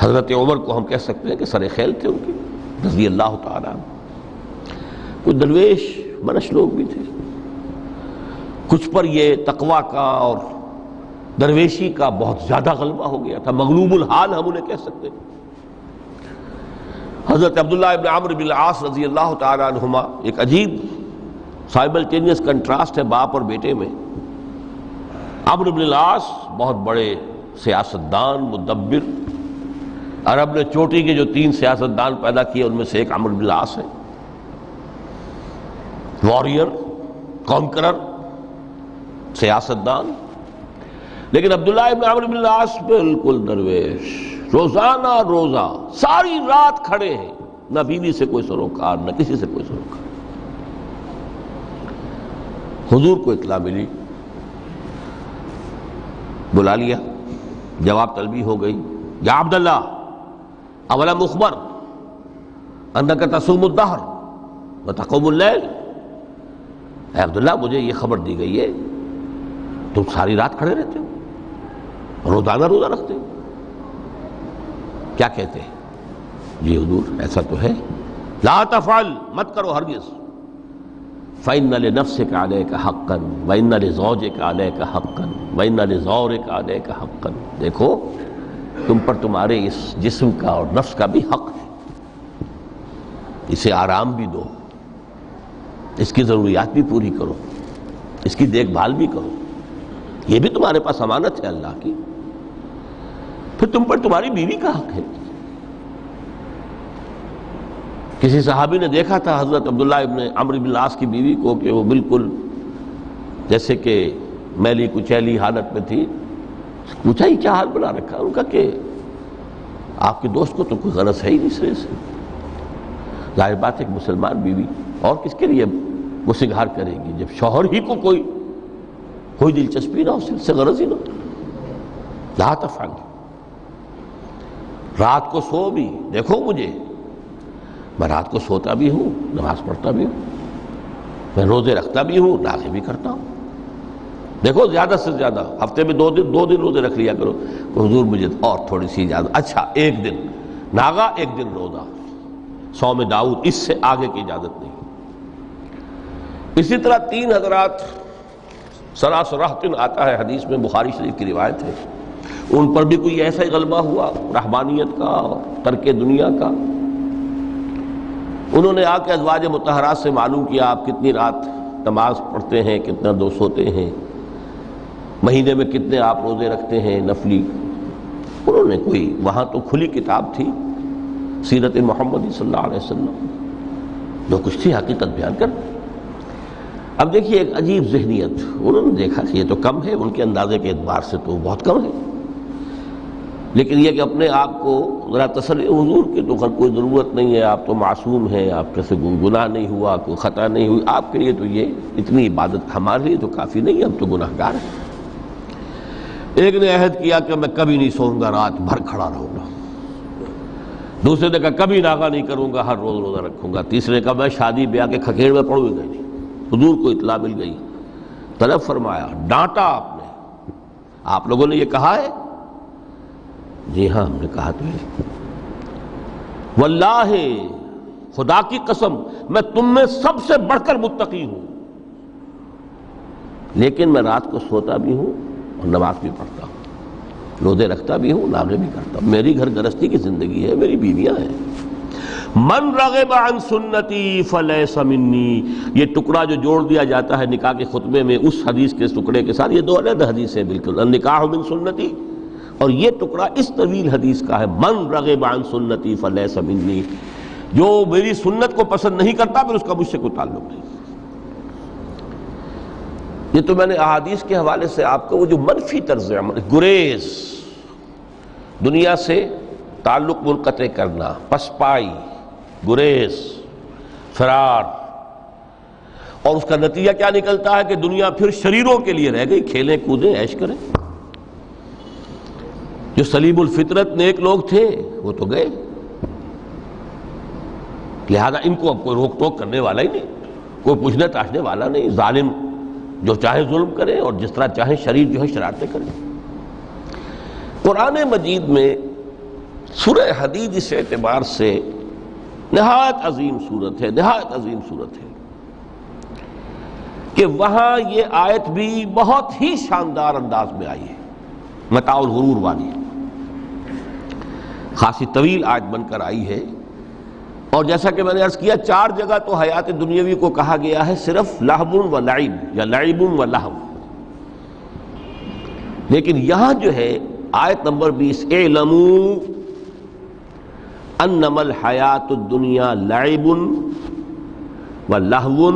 حضرت عمر کو ہم کہہ سکتے ہیں کہ سر خیل تھے ان کی، رضی اللہ تعالیٰ عنہ۔ کچھ درویش منش لوگ بھی تھے، کچھ پر یہ تقویٰ کا اور درویشی کا بہت زیادہ غلبہ ہو گیا تھا، مغلوب الحال ہم انہیں کہہ سکتے ہیں۔ حضرت عبداللہ ابن عمرو بن العاص رضی اللہ تعالیٰ عنہما، ایک عجیب سائملٹینیس کنٹراسٹ ہے باپ اور بیٹے میں۔ عمرو بن العاص بہت بڑے سیاستدان، مدبر، عرب نے چوٹی کے جو 3 سیاستدان پیدا کیے ان میں سے ایک عمرو بن العاص ہے، واریر، کانکرر، سیاستدان۔ لیکن عبداللہ ابن عمرو بن العاص بالکل درویش، روزانہ روزہ ساری رات کھڑے ہیں، نہ بیوی سے کوئی سروکار، نہ کسی سے کوئی سروکار۔ حضور کو اطلاع ملی، بلا لیا، جواب طلبی ہو گئی، یا عبداللہ اولم اخبر انک تصوم الدہر وتقوم اللیل، اے عبداللہ مجھے یہ خبر دی گئی ہے تم ساری رات کھڑے رہتے ہو، روزانہ روزہ رکھتے ہو، کیا کہتے ہیں؟ جی حضور ایسا تو ہے، لا تفعل، مت کرو ہرگز، فإن لنفسك عليك حقا وإن لزوجك عليك حقا وإن لزورك عليك حقا، دیکھو تم پر تمہارے اس جسم کا اور نفس کا بھی حق ہے، اسے آرام بھی دو، اس کی ضروریات بھی پوری کرو، اس کی دیکھ بھال بھی کرو، یہ بھی تمہارے پاس امانت ہے اللہ کی، پھر تم پر تمہاری بیوی کا حق ہے۔ کسی صحابی نے دیکھا تھا حضرت عبداللہ ابن عمرو بن العاص کی بیوی کو کہ وہ بالکل جیسے کہ میلی کچیلی حالت میں تھی، پوچھا ہی کیا حال بنا رکھا؟ ان کا کہ آپ کے دوست کو تو کوئی غرض ہے ہی نہیں سرے سے، ظاہر بات ہے کہ مسلمان بیوی اور کس کے لیے وہ سنگھار کرے گی جب شوہر ہی کو کوئی دلچسپی نہ ہو، اس سے غرض ہی نہ ہو۔ لا تفعل، رات کو سو بھی، دیکھو مجھے میں رات کو سوتا بھی ہوں، نماز پڑھتا بھی ہوں، میں روزے رکھتا بھی ہوں، ناغے بھی کرتا ہوں، دیکھو زیادہ سے زیادہ ہفتے میں دو دن روزے رکھ لیا کرو، کہ حضور مجھے اور تھوڑی سی اجازت، اچھا ایک دن ناغا ایک دن روزہ، صوم داؤد، اس سے آگے کی اجازت نہیں۔ اسی طرح 3 حضرات سراسراہتن آتا ہے حدیث میں، بخاری شریف کی روایت ہے، ان پر بھی کوئی ایسا ہی غلبہ ہوا رہبانیت کا اور ترک دنیا کا، انہوں نے آ کے ازواج مطہرات سے معلوم کیا آپ کتنی رات نماز پڑھتے ہیں، کتنا دو سوتے ہیں، مہینے میں کتنے آپ روزے رکھتے ہیں نفلی۔ انہوں نے کوئی، وہاں تو کھلی کتاب تھی سیرت محمد صلی اللہ علیہ وسلم، جو کچھ تھی حقیقت بیان کر۔ اب دیکھیے ایک عجیب ذہنیت، انہوں نے دیکھا کہ یہ تو کم ہے، ان کے اندازے کے اعتبار سے تو بہت کم ہے، لیکن یہ کہ اپنے آپ کو ذرا تسلی، حضور کی تو کوئی ضرورت نہیں ہے، آپ تو معصوم ہیں، آپ کے سے گناہ نہیں ہوا، کوئی خطا نہیں ہوئی، آپ کے لیے تو یہ اتنی عبادت ہمارے لیے تو کافی نہیں ہے، ہم تو گناہ گار ہیں۔ ایک نے عہد کیا کہ میں کبھی نہیں سوؤں گا، رات بھر کھڑا رہوں گا، دوسرے نے کہا کبھی ناغا نہیں کروں گا، ہر روز روزہ رکھوں گا، تیسرے نے کہا میں شادی بیاہ کے کھکیڑ میں پڑوں گا نہیں۔ حضور کو اطلاع مل گئی، طلب فرمایا، ڈانٹا آپ نے، آپ لوگوں نے یہ کہا ہے؟ جی ہاں ہم نے کہا تو ہے۔ واللہ، خدا کی قسم، میں تم میں سب سے بڑھ کر متقی ہوں، لیکن میں رات کو سوتا بھی ہوں اور نماز بھی پڑھتا ہوں، روزے رکھتا بھی ہوں، ناغے بھی کرتا ہوں، میری گھر گرستی کی زندگی ہے، میری بیویاں ہیں۔ من رغب عن سنتی فلیس منی، یہ ٹکڑا جو جوڑ دیا جاتا ہے نکاح کے خطبے میں اس حدیث کے ٹکڑے کے ساتھ، یہ 2 علیحدہ حدیث ہیں بالکل، النکاح من سنتی، اور یہ ٹکڑا اس طویل حدیث کا ہے، من رغب عن سنتی فلیس منی، جو میری سنت کو پسند نہیں کرتا پھر اس کا مجھ سے کوئی تعلق نہیں۔ یہ تو میں نے احادیث کے حوالے سے آپ کو وہ جو منفی طرز عمل، گریز، دنیا سے تعلق منقطع کرنا، پسپائی، گریز، فرار، اور اس کا نتیجہ کیا نکلتا ہے کہ دنیا پھر شریروں کے لیے رہ گئی، کھیلیں کودیں عیش کریں۔ جو سلیم الفطرت نیک لوگ تھے وہ تو گئے، لہذا ان کو اب کوئی روک ٹوک کرنے والا ہی نہیں، کوئی پوچھنے تاشنے والا نہیں، ظالم جو چاہے ظلم کرے اور جس طرح چاہے شریر جو ہے شرارتیں کرے۔ قرآن مجید میں سورہ حدید اس اعتبار سے نہایت عظیم صورت ہے، نہایت عظیم صورت ہے کہ وہاں یہ آیت بھی بہت ہی شاندار انداز میں آئی ہے، متاع الغرور والی، خاصی طویل آیت بن کر آئی ہے، اور جیسا کہ میں نے عرض کیا 4 جگہ تو حیات دنیاوی کو کہا گیا ہے صرف لہو و لعب یا لعب و لہو، لیکن یہاں جو ہے آیت نمبر 20، اعلموا انما الحیات الدنیا لعب و لہو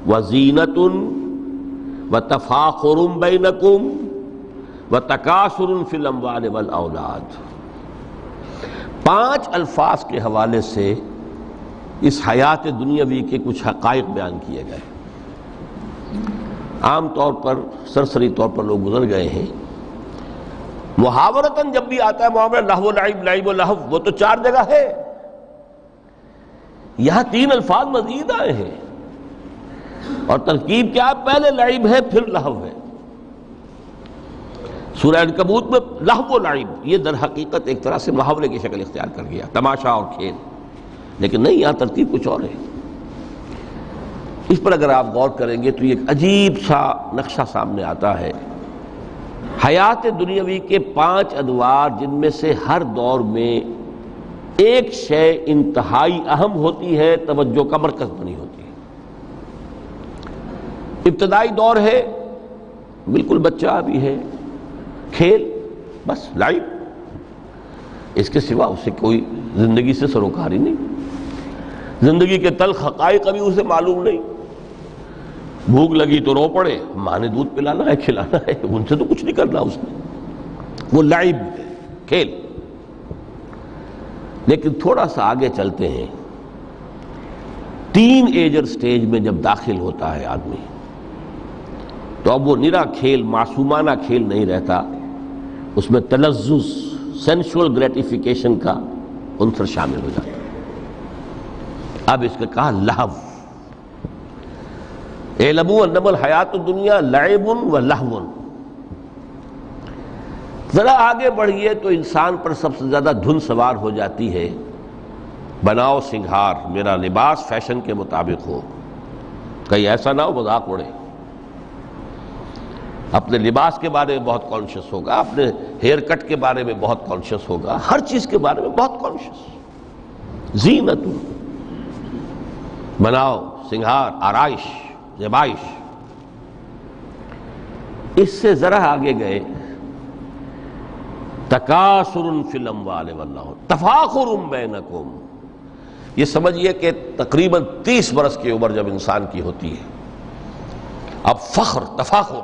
و زینت و تفاخر بینکم و تکاثر فی الاموال والاولاد۔ 5 الفاظ کے حوالے سے اس حیات دنیاوی کے کچھ حقائق بیان کیے گئے، عام طور پر سرسری طور پر لوگ گزر گئے ہیں، محاورتاً جب بھی آتا ہے معاملہ لہو و لعب، لعب و لہو، وہ تو 4 جگہ ہے، یہاں 3 الفاظ مزید آئے ہیں، اور ترکیب کیا؟ پہلے لعب ہے پھر لہو ہے۔ سورہ عنکبوت میں لہو و لعب یہ در حقیقت ایک طرح سے محاورے کی شکل اختیار کر گیا، تماشا اور کھیل، لیکن نہیں، یہاں ترتیب کچھ اور ہے۔ اس پر اگر آپ غور کریں گے تو یہ ایک عجیب سا نقشہ سامنے آتا ہے۔ حیات دنیاوی کے 5 ادوار، جن میں سے ہر دور میں ایک شے انتہائی اہم ہوتی ہے، توجہ کا مرکز بنی ہوتی ہے۔ ابتدائی دور ہے، بالکل بچہ بھی ہے، کھیل، بس لعب، اس کے سوا اسے کوئی زندگی سے سروکار ہی نہیں، زندگی کے تلخ حقائق ابھی اسے معلوم نہیں۔ بھوک لگی تو رو پڑے، ماں نے دودھ پلانا ہے، کھلانا ہے، ان سے تو کچھ نہیں کرنا اس نے، وہ لعب ہے، کھیل۔ لیکن تھوڑا سا آگے چلتے ہیں، ٹین ایجر سٹیج میں جب داخل ہوتا ہے آدمی، تو اب وہ نرا کھیل، معصومانہ کھیل نہیں رہتا، اس میں تلذذ، سینشول گریٹیفیکیشن کا عنصر شامل ہو جاتا ہے۔ اب اس کا کہا لہو، اعلموا انما الحیات الدنیا لعب و لہو۔ ذرا آگے بڑھیے تو انسان پر سب سے زیادہ دھن سوار ہو جاتی ہے، بناؤ سنگھار، میرا لباس فیشن کے مطابق ہو، کہیں ایسا نہ ہو مذاق اڑے۔ اپنے لباس کے بارے میں بہت کانشیس ہوگا، اپنے ہیئر کٹ کے بارے میں بہت کانشیس ہوگا، ہر چیز کے بارے میں بہت کانشیس۔ زینت، بناؤ سنگھار، آرائش، زیبائش۔ اس سے ذرا آگے گئے، تکاثر فی الاموال والأولاد، تفاخر بینکم۔ یہ سمجھیے کہ تقریباً 30 برس کی عمر جب انسان کی ہوتی ہے، اب فخر، تفاخر،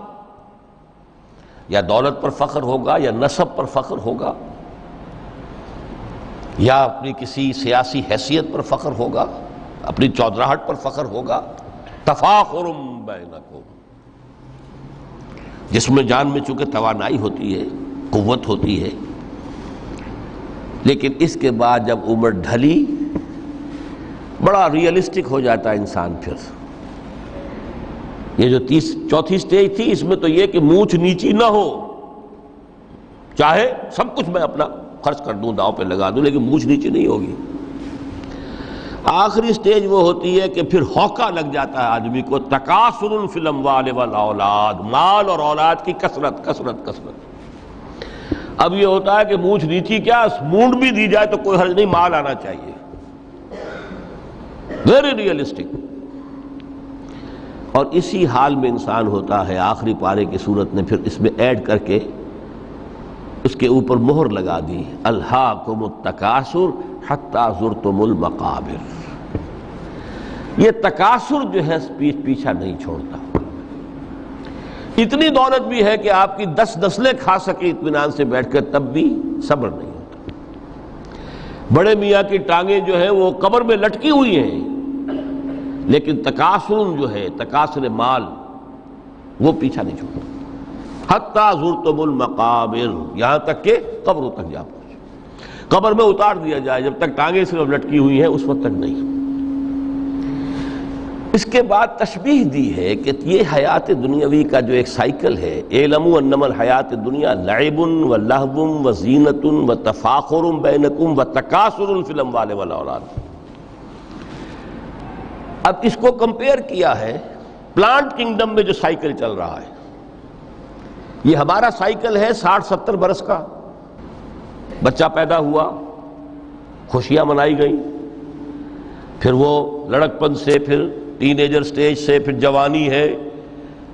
یا دولت پر فخر ہوگا، یا نسب پر فخر ہوگا، یا اپنی کسی سیاسی حیثیت پر فخر ہوگا، اپنی چودراہٹ پر فخر ہوگا۔ تفاخر بینکم، جس میں جان میں چونکہ توانائی ہوتی ہے، قوت ہوتی ہے، لیکن اس کے بعد جب عمر ڈھلی، بڑا ریئلسٹک ہو جاتا ہے انسان۔ پھر یہ جو چوتھی سٹیج تھی، اس میں تو یہ کہ مونچھ نیچی نہ ہو، چاہے سب کچھ میں اپنا خرچ کر دوں، داؤ پہ لگا دوں، لیکن مونچھ نیچی نہیں ہوگی۔ آخری سٹیج وہ ہوتی ہے کہ پھر ہوکا لگ جاتا ہے آدمی کو، تکاثر فی الاموال والاولاد، مال اور اولاد کی کثرت کثرت کثرت۔ اب یہ ہوتا ہے کہ مونچھ نیچی کیا، مونڈ بھی دی جائے تو کوئی حرج نہیں، مال آنا چاہیے، ویری ریئلسٹک۔ اور اسی حال میں انسان ہوتا ہے۔ آخری پارے کی صورت نے پھر اس میں ایڈ کر کے اس کے اوپر مہر لگا دی، الہاکم التکاثر حتی زرتم المقابر۔ یہ تکاثر جو ہے پیچھا نہیں چھوڑتا۔ اتنی دولت بھی ہے کہ آپ کی 10 نسلیں کھا سکے اطمینان سے بیٹھ کر، تب بھی صبر نہیں ہوتا۔ بڑے میاں کی ٹانگیں جو ہیں وہ قبر میں لٹکی ہوئی ہیں، لیکن تکاثر جو ہے، تکاثر مال، وہ پیچھا نہیں چھوڑتا۔ حتی زرتم المقابر، یہاں تک کہ قبروں تک جا پہنچے، قبر میں اتار دیا جائے، جب تک ٹانگیں صرف لٹکی ہوئی ہیں اس وقت تک نہیں۔ اس کے بعد تشبیہ دی ہے کہ یہ حیات دنیاوی کا جو ایک سائیکل ہے، اعلموا انما الحیات الدنیا لعب و لہو و زینت و تفاخر بینکم و تکاثر فی الاموال والاولاد۔ اب اس کو کمپیئر کیا ہے پلانٹ کنگڈم میں جو سائیکل چل رہا ہے۔ یہ ہمارا سائیکل ہے 60-70 برس کا، بچہ پیدا ہوا، خوشیاں منائی گئیں، پھر وہ لڑکپن سے، پھر ٹین ایجر سٹیج سے، پھر جوانی ہے،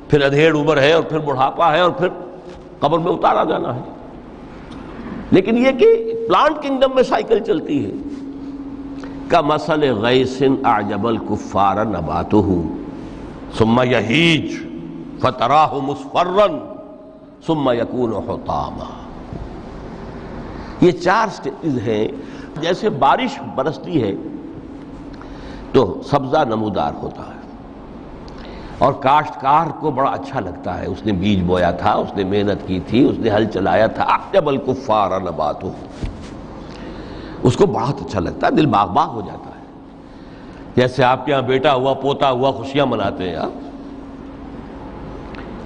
پھر ادھیڑ عمر ہے، اور پھر بڑھاپا ہے، اور پھر قبر میں اتارا جانا ہے۔ لیکن یہ کہ پلانٹ کنگڈم میں سائیکل چلتی ہے، کمثل غیث اعجب الکفار نباتہ ثم یہیج فتراہ مصفرا ثم یکون حطاما۔ یہ 4 سٹیج ہیں۔ جیسے بارش برستی ہے تو سبزہ نمودار ہوتا ہے، اور کاشتکار کو بڑا اچھا لگتا ہے، اس نے بیج بویا تھا، اس نے محنت کی تھی، اس نے ہل چلایا تھا، اعجب الکفار نباتہ، اس کو بہت اچھا لگتا ہے، دل باغ باغ ہو جاتا ہے۔ جیسے آپ کے یہاں بیٹا ہوا، پوتا ہوا، خوشیاں مناتے ہیں آپ،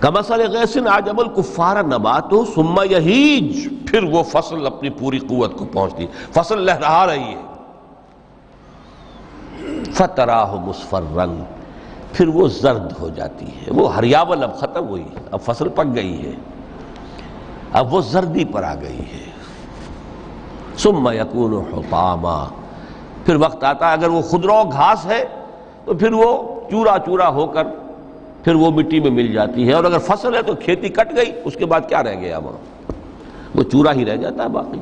کمثل غیث اعجب الکفار نباتہ ثم یہیج، پھر وہ فصل اپنی پوری قوت کو پہنچتی، فصل لہرا رہی ہے، فتراہ مصفرا، پھر وہ زرد ہو جاتی ہے، وہ ہریاول اب ختم ہوئی، اب فصل پک گئی ہے، اب وہ زردی پر آ گئی ہے، ثم یکون حطاما، پھر وقت آتا ہے اگر وہ خضرو گھاس ہے تو پھر وہ چورا چورا ہو کر پھر وہ مٹی میں مل جاتی ہے، اور اگر فصل ہے تو کھیتی کٹ گئی، اس کے بعد کیا رہ گیا وہاں، وہ چورا ہی رہ جاتا ہے باقی۔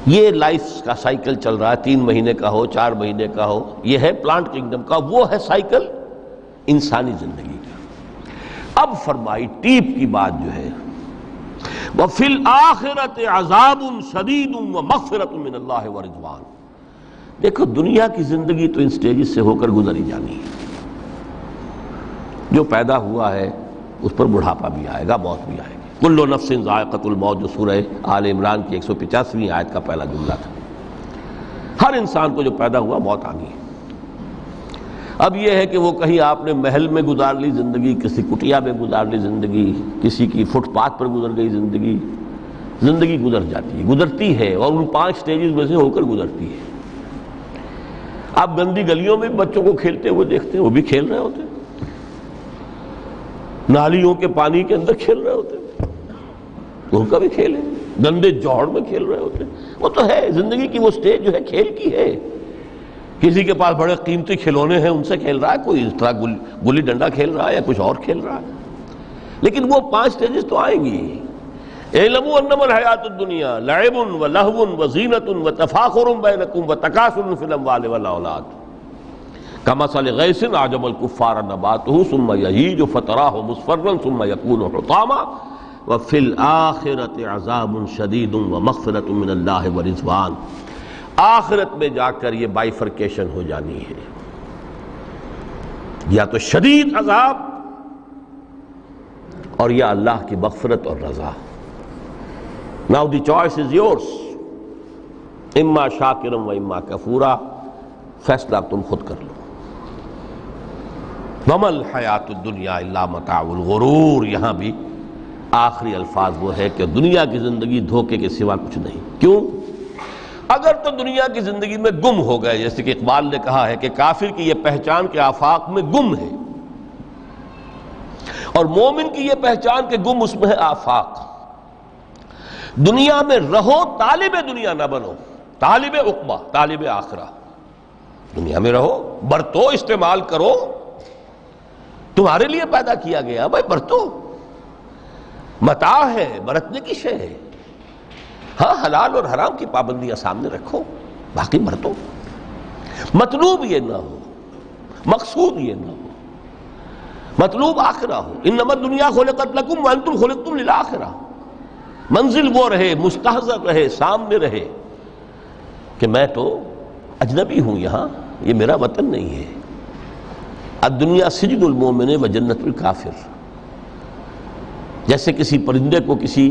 یہ لائف کا سائیکل چل رہا ہے، 3 مہینے کا ہو، 4 مہینے کا ہو، یہ ہے پلانٹ کنگڈم کا، وہ ہے سائیکل انسانی زندگی کا۔ اب فرمائی ٹیپ کی بات جو ہے، وَفِي الْآخِرَةِ عَذَابٌ شَدِيدٌ وَمَغْفِرَةٌ مِّنَ اللَّهِ وَرِضْوَانٌ۔ دیکھو دنیا کی زندگی تو ان سٹیجز سے ہو کر گزری جانی ہے، جو پیدا ہوا ہے اس پر بڑھاپا بھی آئے گا، موت بھی آئے گی، کل نفس ذائقۃ الموت، جو سورہ آل عمران کی 185ویں آیت کا پہلا جملہ تھا۔ ہر انسان کو جو پیدا ہوا موت آنی ہے۔ اب یہ ہے کہ وہ کہیں آپ نے محل میں گزار لی زندگی، کسی کٹیا میں گزار لی زندگی، کسی کی فٹ پاتھ پر گزر گئی زندگی، زندگی گزر جاتی ہے، گزرتی ہے، اور ان 5 سٹیجز میں سے ہو کر گزرتی ہے۔ آپ گندی گلیوں میں بچوں کو کھیلتے ہوئے دیکھتے ہیں، وہ بھی کھیل رہے ہوتے ہیں، نالیوں کے پانی کے اندر کھیل رہے ہوتے ہیں، ان کا بھی کھیل ہے، گندے جوہڑ میں کھیل رہے ہوتے ہیں، وہ تو ہے زندگی کی وہ سٹیج جو ہے کھیل کی ہے۔ کسی کے پاس بڑے قیمتی کھلونے ہیں، ان سے کھیل رہا ہے، کوئی اس طرح گلی ڈنڈا کھیل رہا ہے یا کچھ اور کھیل رہا ہے، لیکن وہ 5 سٹیجز تو آئیں گی۔ اعلموا انما الحیات الدنیا لعب ولہو وزینۃ وتفاخر بینکم وتکاثر فی الاموال والاولاد کمثل غیث اعجب الکفار نباتہ ثم یہیج فتراہ مصفرا ثم یکون حطاما وفی الآخرۃ عذاب شدید ومغفرۃ من اللہ ورضوان۔ آخرت میں جا کر یہ بائیفرکیشن ہو جانی ہے، یا تو شدید عذاب اور یا اللہ کی مغفرت اور رضا۔ Now the choice is yours، اما شاکرا و اما کفورا، فیصلہ تم خود کر لو۔ وما الحیات الدنیا الا متاع الغرور، یہاں بھی آخری الفاظ وہ ہے کہ دنیا کی زندگی دھوکے کے سوا کچھ نہیں۔ کیوں؟ اگر تو دنیا کی زندگی میں گم ہو گئے، جیسے کہ اقبال نے کہا ہے کہ کافر کی یہ پہچان کے آفاق میں گم ہے، اور مومن کی یہ پہچان کہ گم اس میں ہے آفاق۔ دنیا میں رہو، طالب دنیا نہ بنو، طالب عقبہ، طالب آخرہ۔ دنیا میں رہو، برتو، استعمال کرو، تمہارے لیے پیدا کیا گیا، بھائی برتو، متاع ہے، برتنے کی شے ہے۔ ہاں حلال اور حرام کی پابندیاں سامنے رکھو، باقی برتو۔ مطلوب یہ نہ ہو، مقصود یہ نہ ہو، مطلوب آخرہ ہو۔ انما الدنیا خلقت لکم وانتم خلقتم للآخرہ۔ منزل وہ رہے، مستحضر رہے، سامنے رہے کہ میں تو اجنبی ہوں، یہاں یہ میرا وطن نہیں ہے۔ الدنیا سجن المومن و جنت الکافر، جیسے کسی پرندے کو کسی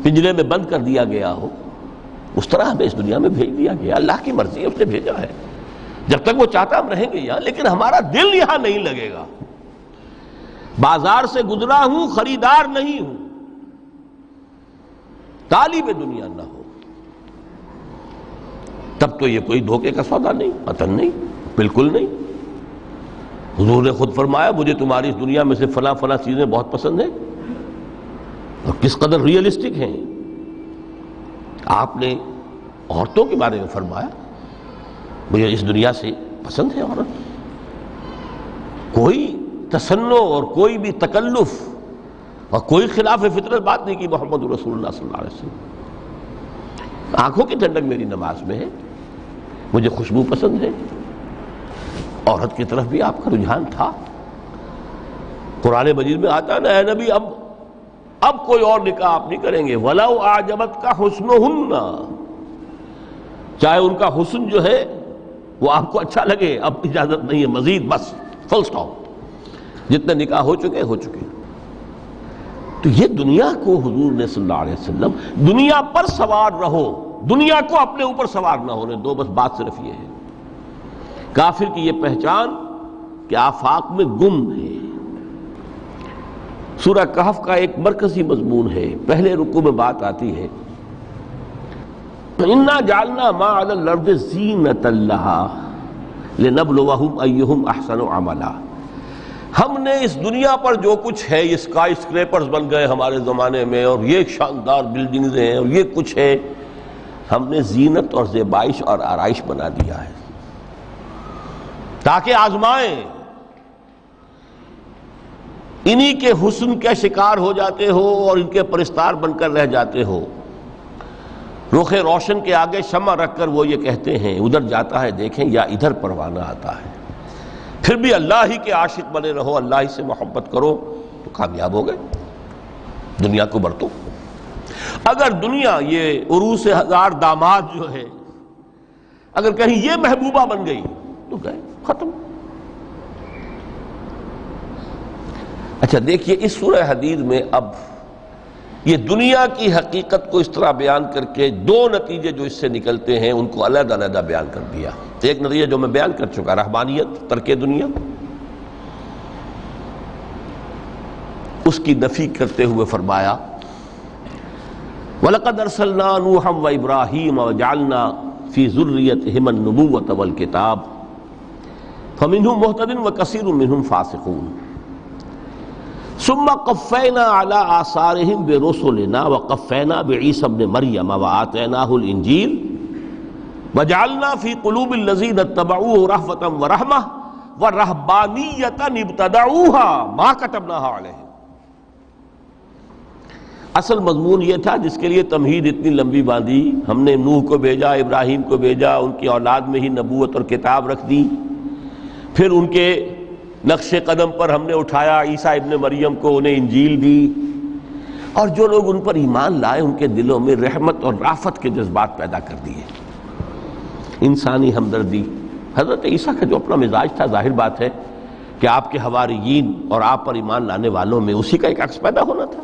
پنجرے میں بند کر دیا گیا ہو، اس طرح ہمیں اس دنیا میں بھیج دیا گیا، اللہ کی مرضی ہے، اس نے بھیجا ہے۔ جب تک وہ چاہتا ہم رہیں گے یہاں، لیکن ہمارا دل یہاں نہیں لگے گا۔ بازار سے گزرا ہوں، خریدار نہیں ہوں، طالب دنیا نہ ہو، تب تو یہ کوئی دھوکے کا سودا نہیں، وطن نہیں، بالکل نہیں۔ حضور نے خود فرمایا مجھے تمہاری اس دنیا میں سے فلاں فلاں چیزیں بہت پسند ہیں، اور کس قدر ریئلسٹک ہیں۔ آپ نے عورتوں کے بارے میں فرمایا مجھے اس دنیا سے پسند ہے عورت، کوئی تصنع اور کوئی بھی تکلف اور کوئی خلاف فطرت بات نہیں کی محمد رسول اللہ صلی اللہ علیہ وسلم۔ آنکھوں کی ٹھنڈک میری نماز میں ہے، مجھے خوشبو پسند ہے، عورت کی طرف بھی آپ کا رجحان تھا۔ قرآن مجید میں آتا ہے نا، اے نبی اب کوئی اور نکاح آپ نہیں کریں گے، وَلَوْ أَعْجَبَتْكَ حُسْنُهُنَّ، چاہے ان کا حسن جو ہے وہ آپ کو اچھا لگے، اب اجازت نہیں ہے مزید، بس فل سٹاپ، جتنے نکاح ہو چکے ہو چکے۔ تو یہ دنیا کو حضور نے صلی اللہ علیہ وسلم دنیا پر سوار رہو، دنیا کو اپنے اوپر سوار نہ ہونے دو، بس بات صرف یہ ہے۔ کافر کی یہ پہچان کہ آفاق میں گم ہے، سورہ کہف کا ایک مرکزی مضمون ہے. پہلے رکوع میں بات آتی ہے اِنَّا جَعَلْنَا مَا عَلَى الْأَرْضِ زِینَةً لَهَا لِنَبْلُوَهُمْ أَيُّهُمْ أَحْسَنُ عَمَلًا. ہم نے اس دنیا پر جو کچھ ہے، یہ اسکائی اسکریپرز بن گئے ہمارے زمانے میں، اور یہ شاندار بلڈنگز ہیں، اور یہ کچھ ہے، ہم نے زینت اور زیبائش اور آرائش بنا دیا ہے تاکہ آزمائیں. انہی کے حسن کے شکار ہو جاتے ہو اور ان کے پرستار بن کر رہ جاتے ہو. رخ روشن کے آگے شمع رکھ کر وہ یہ کہتے ہیں ادھر جاتا ہے دیکھیں یا ادھر پروانہ آتا ہے. پھر بھی اللہ ہی کے عاشق بنے رہو، اللہ ہی سے محبت کرو تو کامیاب ہو گئے. دنیا کو برتو. اگر دنیا یہ عروس ہزار داماد جو ہے، اگر کہیں یہ محبوبہ بن گئی تو گئے، ختم. اچھا دیکھیے اس سورہ حدید میں اب یہ دنیا کی حقیقت کو اس طرح بیان کر کے دو نتیجے جو اس سے نکلتے ہیں ان کو علیحدہ علیحدہ بیان کر دیا. ایک نتیجہ جو میں بیان کر چکا، رہبانیت، ترک دنیا، اس کی نفی کرتے ہوئے فرمایا وَلَقَدْ أَرْسَلْنَا نُوحًا وَإِبْرَاهِيمَ وَجَعَلْنَا فِي ذُرِّيَّتِهِمَا النُّبُوَّةَ وَالْكِتَابَ فَمِنْهُمْ مُهْتَدٍ وَكَثِيرٌ مِّنْهُمْ فَاسِقُونَ ثُمَّ قَفَّيْنَا عَلَىٰ آثَارِهِمْ بِرُسُلِنَا وَقَفَّيْنَا بِعِيسَى ابْنِ مَرْيَمَ وَآتَيْنَاهُ الْإِنجِيلَ وَجَعَلْنَا فِي قُلُوبِ الَّذِينَ اتَّبَعُوهُ رَأْفَةً وَرَحْمَةً وَرَهْبَانِيَّةً ابْتَدَعُوهَا مَا كَتَبْنَاهَا عَلَيْهِمْ. اصل مضمون یہ تھا جس کے لیے تمہید اتنی لمبی باندھی. ہم نے نوح کو بھیجا، ابراہیم کو بھیجا، ان کی اولاد میں ہی نبوت اور کتاب رکھ دی. پھر ان کے نقش قدم پر ہم نے اٹھایا عیسیٰ ابن مریم کو، انہیں انجیل دی. اور جو لوگ ان پر ایمان لائے ان کے دلوں میں رحمت اور رافت کے جذبات پیدا کر دیے، انسانی ہمدردی. حضرت عیسیٰ کا جو اپنا مزاج تھا، ظاہر بات ہے کہ آپ کے حواریین اور آپ پر ایمان لانے والوں میں اسی کا ایک عکس پیدا ہونا تھا.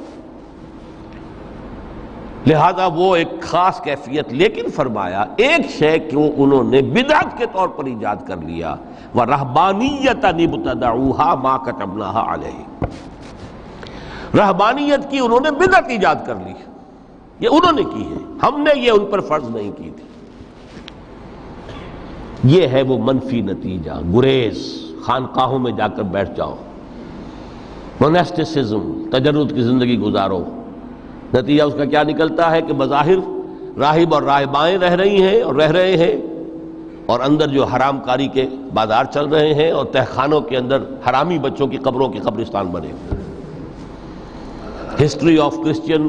لہذا وہ ایک خاص کیفیت، لیکن فرمایا ایک شے کو انہوں نے بدعت کے طور پر ایجاد کر لیا، وَرَهْبَانِيَّةً ابْتَدَعُوهَا مَا كَتَبْنَاهَا عَلَيْهِمْ. رہبانیت کی انہوں نے بدعت ایجاد کر لی، یہ انہوں نے کی ہے، ہم نے یہ ان پر فرض نہیں کی تھی. یہ ہے وہ منفی نتیجہ. گریز، خانقاہوں میں جا کر بیٹھ جاؤ، موناسٹسزم، تجرد کی زندگی گزارو. نتیجہ اس کا کیا نکلتا ہے کہ بظاہر راہب اور راہبائیں رہ رہی ہیں اور رہ رہے ہیں، اور اندر جو حرام کاری کے بازار چل رہے ہیں، اور تہخانوں کے اندر حرامی بچوں کی قبروں کے قبرستان بنے. ہسٹری آف کرسچین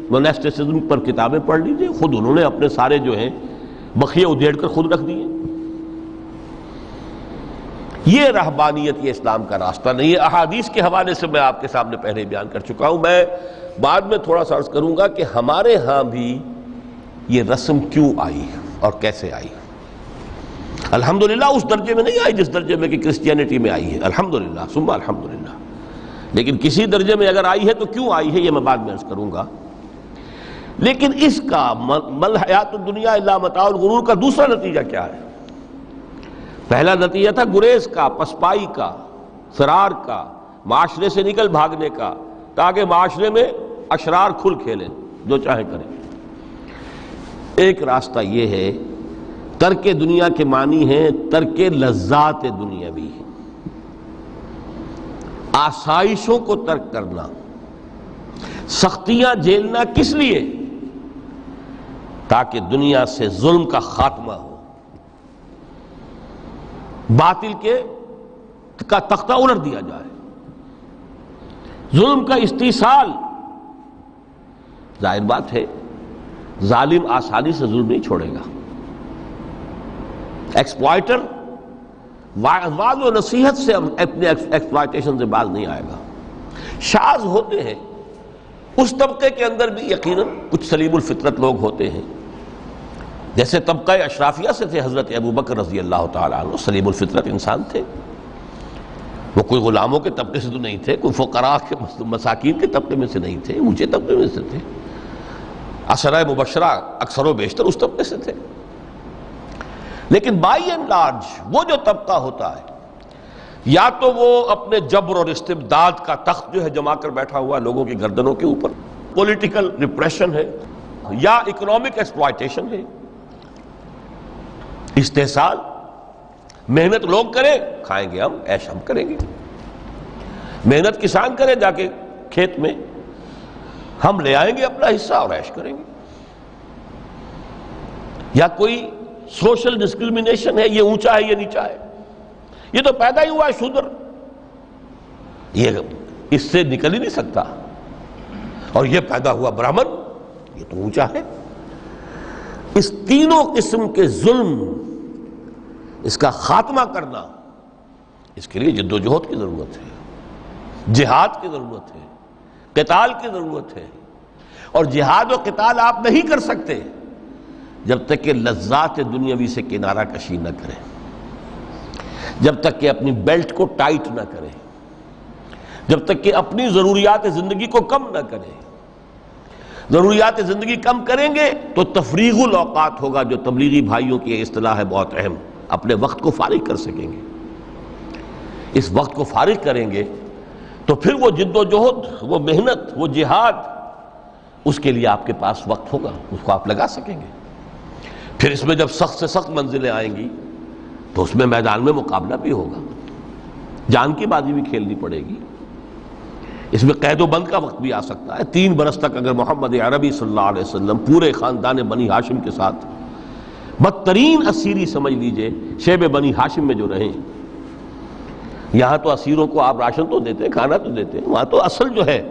موناسٹسزم پر کتابیں پڑھ لیجئے، خود انہوں نے اپنے سارے جو ہیں بخیے ادھیڑ کر خود رکھ دیے. یہ رہبانیت، یہ اسلام کا راستہ نہیں ہے. احادیث کے حوالے سے میں آپ کے سامنے پہلے بیان کر چکا ہوں. میں بعد میں تھوڑا سا عرض کروں گا کہ ہمارے ہاں بھی یہ رسم کیوں آئی اور کیسے آئی. الحمدللہ اس درجے میں نہیں آئی جس درجے میں کہ کرسچینٹی میں آئی ہے، الحمدللہ ثم الحمدللہ، لیکن کسی درجے میں اگر آئی ہے تو کیوں آئی ہے یہ میں بعد میں عرض کروں گا. لیکن اس کا مل حیات الدنیا الا متاع الغرور کا دوسرا نتیجہ کیا ہے؟ پہلا نتیجہ تھا گریز کا، پسپائی کا، فرار کا، معاشرے سے نکل بھاگنے کا، تاکہ معاشرے میں اشرار کھل کھیلیں، جو چاہے کریں. ایک راستہ یہ ہے، ترک دنیا کے معنی ہیں ترک لذات دنیاوی، آسائشوں کو ترک کرنا. سختیاں جھیلنا کس لیے؟ تاکہ دنیا سے ظلم کا خاتمہ ہو، باطل کا تختہ الٹ دیا جائے، ظلم کا استیصال. ظاہر بات ہے ظالم آسانی سے ظلم نہیں چھوڑے گا. ایکسپلائٹر وعظ و نصیحت سے اپنے ایکسپلائٹیشن سے باز نہیں آئے گا. شاذ ہوتے ہیں اس طبقے کے اندر بھی یقیناً کچھ سلیم الفطرت لوگ ہوتے ہیں، جیسے طبقہ اشرافیہ سے تھے حضرت ابو بکر رضی اللہ تعالیٰ عنہ، سلیم الفطرت انسان تھے. وہ کوئی غلاموں کے طبقے سے تو نہیں تھے، کوئی فقراء کے مساکین کے طبقے میں سے نہیں تھے، اونچے طبقے میں سے تھے. عشرہ مبشرہ اکثر و بیشتر اس طبقے سے تھے. لیکن بائی اینڈ لارج وہ جو طبقہ ہوتا ہے یا تو وہ اپنے جبر اور استبداد کا تخت جو ہے جما کر بیٹھا ہوا لوگوں کی گردنوں کے اوپر، پولیٹیکل ریپریشن ہے، یا اکنامک ایکسپلائٹیشن ہے، استحصال۔ محنت لوگ کریں، کھائیں گے ہم، عیش ہم کریں گے۔ محنت کسان کرے جا کے کھیت میں، ہم لے آئیں گے اپنا حصہ اور عیش کریں گے۔ یا کوئی سوشل ڈسکریمنیشن ہے، یہ اونچا ہے یہ نیچا ہے، یہ تو پیدا ہی ہوا ہے شودر، یہ اس سے نکل ہی نہیں سکتا، اور یہ پیدا ہوا برہمن، یہ تو اونچا ہے۔ اس تینوں قسم کے ظلم، اس کا خاتمہ کرنا، اس کے لیے جد و جہد کی ضرورت ہے، جہاد کی ضرورت ہے، قتال کی ضرورت ہے۔ اور جہاد و قتال آپ نہیں کر سکتے جب تک کہ لذات دنیاوی سے کنارہ کشی نہ کریں، جب تک کہ اپنی بیلٹ کو ٹائٹ نہ کریں، جب تک کہ اپنی ضروریات زندگی کو کم نہ کریں۔ ضروریات زندگی کم کریں گے تو تفریغ الاوقات ہوگا، جو تبلیغی بھائیوں کی اصطلاح ہے بہت اہم، اپنے وقت کو فارغ کر سکیں گے۔ اس وقت کو فارغ کریں گے تو پھر وہ جد و جہد، وہ محنت، وہ جہاد، اس کے لیے آپ کے پاس وقت ہوگا، اس کو آپ لگا سکیں گے۔ پھر اس میں جب سخت سے سخت منزلیں آئیں گی تو اس میں میدان میں مقابلہ بھی ہوگا، جان کی بازی بھی کھیلنی پڑے گی، اس میں قید و بند کا وقت بھی آ سکتا ہے۔ 3 برس تک اگر محمد عربی صلی اللہ علیہ وسلم پورے خاندان بنی ہاشم کے ساتھ بدترین اسیری سمجھ لیجئے شیب بنی ہاشم میں جو رہیں، یہاں تو اسیروں کو آپ راشن تو دیتے ہیں، کھانا تو دیتے ہیں، وہاں تو اصل جو ہے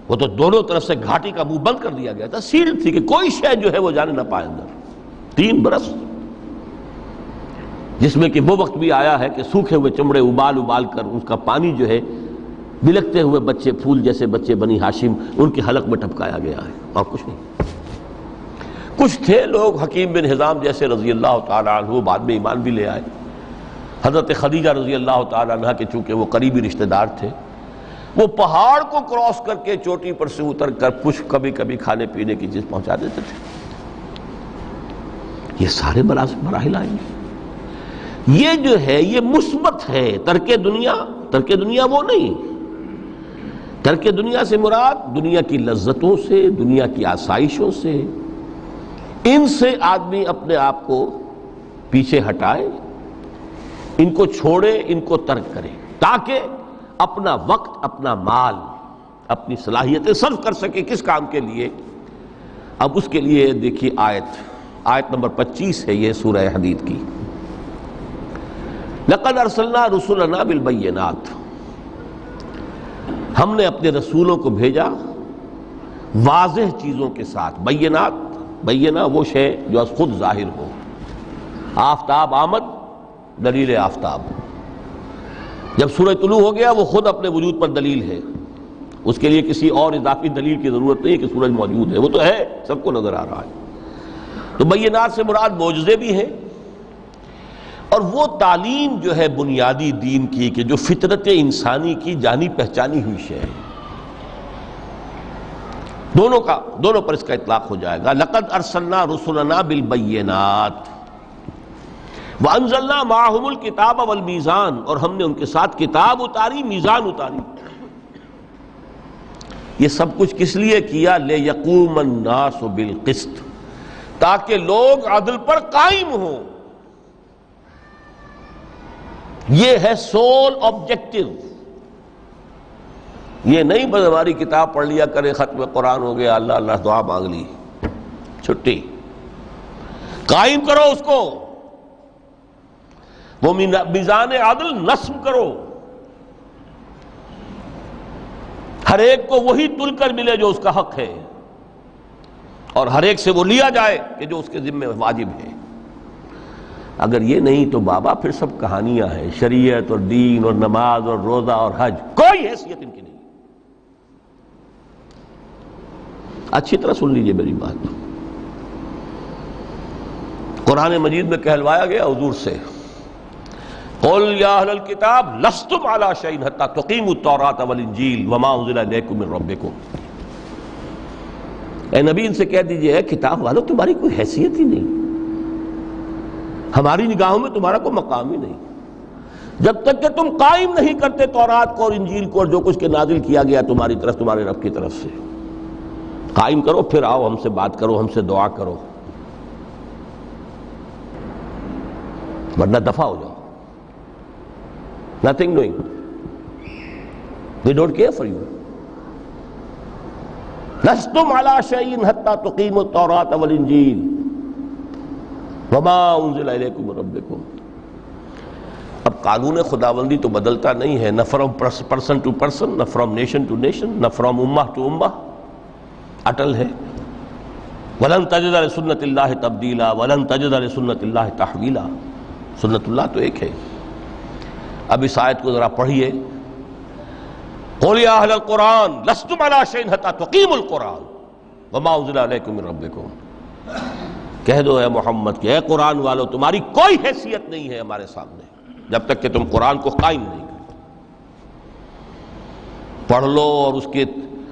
وہ تو دونوں طرف سے گھاٹی کا منہ بند کر دیا گیا تھا، سیل تھی کہ کوئی شے جو ہے وہ جانے نہ پائے اندر۔ 3 برس، جس میں کہ وہ وقت بھی آیا ہے کہ سوکھے ہوئے چمڑے ابال ابال کر اس کا پانی جو ہے بلکتے ہوئے بچے، پھول جیسے بچے بنی ہاشم، ان کے حلق میں ٹپکایا گیا ہے، اور کچھ نہیں۔ کچھ تھے لوگ، حکیم بن حزام جیسے رضی اللہ تعالیٰ عنہ، بعد میں ایمان بھی لے آئے۔ حضرت خدیجہ رضی اللہ تعالیٰ عنہ کے چونکہ وہ قریبی رشتہ دار تھے، وہ پہاڑ کو کراس کر کے چوٹی پر سے اتر کر کچھ کبھی کبھی کھانے پینے کی چیز پہنچا دیتے تھے۔ یہ سارے مراحل آئیں گے۔ یہ جو ہے یہ مثبت ہے، ترک دنیا وہ نہیں۔ ترک دنیا سے مراد دنیا کی لذتوں سے، دنیا کی آسائشوں سے، ان سے آدمی اپنے آپ کو پیچھے ہٹائے، ان کو چھوڑے، ان کو ترک کرے، تاکہ اپنا وقت، اپنا مال، اپنی صلاحیتیں صرف کر سکے کس کام کے لیے۔ اب اس کے لیے دیکھیے آیت نمبر 25 ہے یہ سورہ حدید کی۔ لقد ارسلنا رسلنا بالبینات، ہم نے اپنے رسولوں کو بھیجا واضح چیزوں کے ساتھ۔ بینہ وہ شے جو از خود ظاہر ہو۔ آفتاب آمد، دلیل آفتاب، جب سورج طلوع ہو گیا وہ خود اپنے وجود پر دلیل ہے، اس کے لیے کسی اور اضافی دلیل کی ضرورت نہیں ہے کہ سورج موجود ہے، وہ تو ہے، سب کو نظر آ رہا ہے۔ تو بینات سے مراد معجزے بھی ہیں، اور وہ تعلیم جو ہے بنیادی دین کی کہ جو فطرت انسانی کی جانی پہچانی ہوئی شے ہے، دونوں پر اس کا اطلاق ہو جائے گا۔ لقد ارسلنا رسلنا بالبینات وانزلنا معهم الکتاب والمیزان، اور ہم نے ان کے ساتھ کتاب اتاری، میزان اتاری۔ یہ سب کچھ کس لیے کیا؟ لیقوم الناس بالقسط، تاکہ لوگ عدل پر قائم ہوں۔ یہ ہے سول آبجیکٹو۔ یہ نہیں بس ہماری کتاب پڑھ لیا کرے، ختم قرآن ہو گیا، اللہ اللہ دعا مانگ لی، چھٹی۔ قائم کرو اس کو، وہ میزان عدل نصب کرو، ہر ایک کو وہی تل کر ملے جو اس کا حق ہے، اور ہر ایک سے وہ لیا جائے کہ جو اس کے ذمہ واجب ہے۔ اگر یہ نہیں تو بابا پھر سب کہانیاں ہیں، شریعت اور دین اور نماز اور روزہ اور حج، کوئی حیثیت ان کی نہیں۔ اچھی طرح سن لیجئے میری بات، قرآن مجید میں کہلوایا گیا حضور سے، قل یا اہل الکتاب لستم علی شیء حتی تقیموا التوراۃ والانجیل وما انزل الیکم من ربکم۔ اے نبی ان سے کہہ دیجئے، کتاب والوں تمہاری کوئی حیثیت ہی نہیں، ہماری نگاہوں میں تمہارا کوئی مقام ہی نہیں، جب تک کہ تم قائم نہیں کرتے تورات کو اور انجیل کو اور جو کچھ کے نازل کیا گیا تمہاری طرف تمہارے رب کی طرف سے، قائم کرو، پھر آؤ ہم سے بات کرو، ہم سے دعا کرو، ورنہ دفع ہو جاؤ. Nothing doing. We don't care for you. لستم على شيء حتى تقيموا التوراة والإنجيل وما أنزل إليكم من ربكم. اب قانون خداوندی تو بدلتا نہیں ہے، نہ فرام پرسن ٹو پرسن، نہ فرام نیشن ٹو نیشن، نہ فرام امہ ٹو امہ، اٹل ہے. وَلَن تَجِدَ لِسُنَّتِ اللَّهِ تَبْدِيلًا وَلَن تَجِدَ لِسُنَّتِ اللَّهِ تَحْوِيلًا. سنت اللہ تو ایک ہے. اب اس آیت کو ذرا پڑھیے. قُلْ يَا أَهْلَ الْقُرْآنِ لَسْتُمْ عَلَىٰ شَيْءٍ حَتَّىٰ تُقِيمُوا الْقُرْآنَ وَمَا أُنزِلَ إِلَيْكُم مِّن رَّبِّكُمْ. کہہ دو اے محمد کہ اے قرآن والو تمہاری کوئی حیثیت نہیں ہے ہمارے سامنے جب تک کہ تم قرآن کو قائم نہیں کرو. پڑھ لو اور اس کے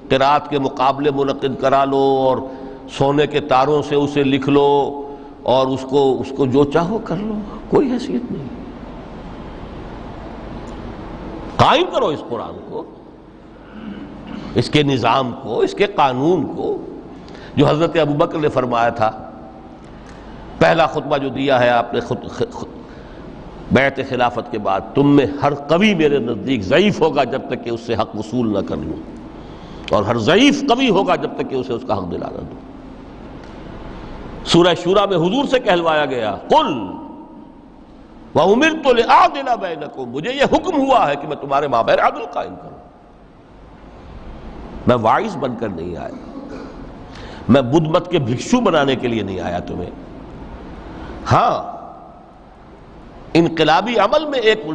قرات کے مقابلے منعقد کرا لو اور سونے کے تاروں سے اسے لکھ لو اور اس کو جو چاہو کر لو، کوئی حیثیت نہیں. قائم کرو اس قرآن کو، اس کے نظام کو، اس کے قانون کو، جو حضرت ابوبکر نے فرمایا تھا. پہلا خطبہ جو دیا ہے آپ نے بیعت خلافت کے بعد، تم میں ہر قوی میرے نزدیک ضعیف ہوگا جب تک کہ اس سے حق وصول نہ کر لوں، اور ہر ضعیف قوی ہوگا جب تک کہ اسے اس کا حق دلا نہ دوں. سورہ شورى میں حضور سے کہلوایا گیا قل وَأُمِرْتُ لِأَعْدِلَ بَيْنَكُمْ، مجھے یہ حکم ہوا ہے کہ میں تمہارے مابین عدل قائم کروں. میں واعظ بن کر نہیں آیا، میں بدھ مت کے بھکشو بنانے کے لیے نہیں آیا تمہیں. ہاں انقلابی عمل میں ایک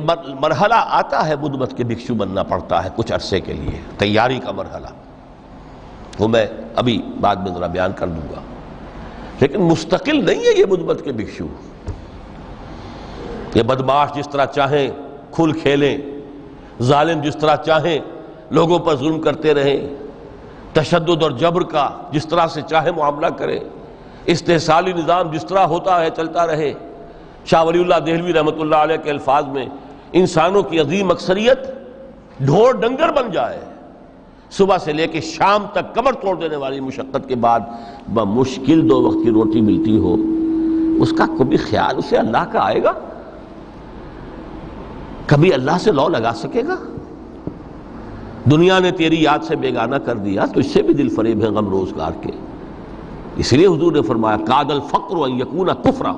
مرحلہ آتا ہے، بدھ مت کے بھکشو بننا پڑتا ہے کچھ عرصے کے لیے، تیاری کا مرحلہ، وہ میں ابھی بعد میں ذرا بیان کر دوں گا. لیکن مستقل نہیں ہے یہ بدھ مت کے بھکشو. یہ بدماش جس طرح چاہیں کھل کھیلیں، ظالم جس طرح چاہیں لوگوں پر ظلم کرتے رہیں، تشدد اور جبر کا جس طرح سے چاہے معاملہ کریں، استحصالی نظام جس طرح ہوتا ہے چلتا رہے. شاہ ولی اللہ دہلوی رحمۃ اللہ علیہ کے الفاظ میں انسانوں کی عظیم اکثریت ڈھور ڈنگر بن جائے، صبح سے لے کے شام تک کمر توڑ دینے والی مشقت کے بعد بمشکل 2 وقت کی روٹی ملتی ہو، اس کا کبھی خیال اسے اللہ کا آئے گا؟ کبھی اللہ سے لو لگا سکے گا؟ دنیا نے تیری یاد سے بیگانہ کر دیا تو اس سے بھی دل فریب ہے غم روزگار کے. اس لیے حضور نے فرمایا کاد الفقر ان یکون کفرا،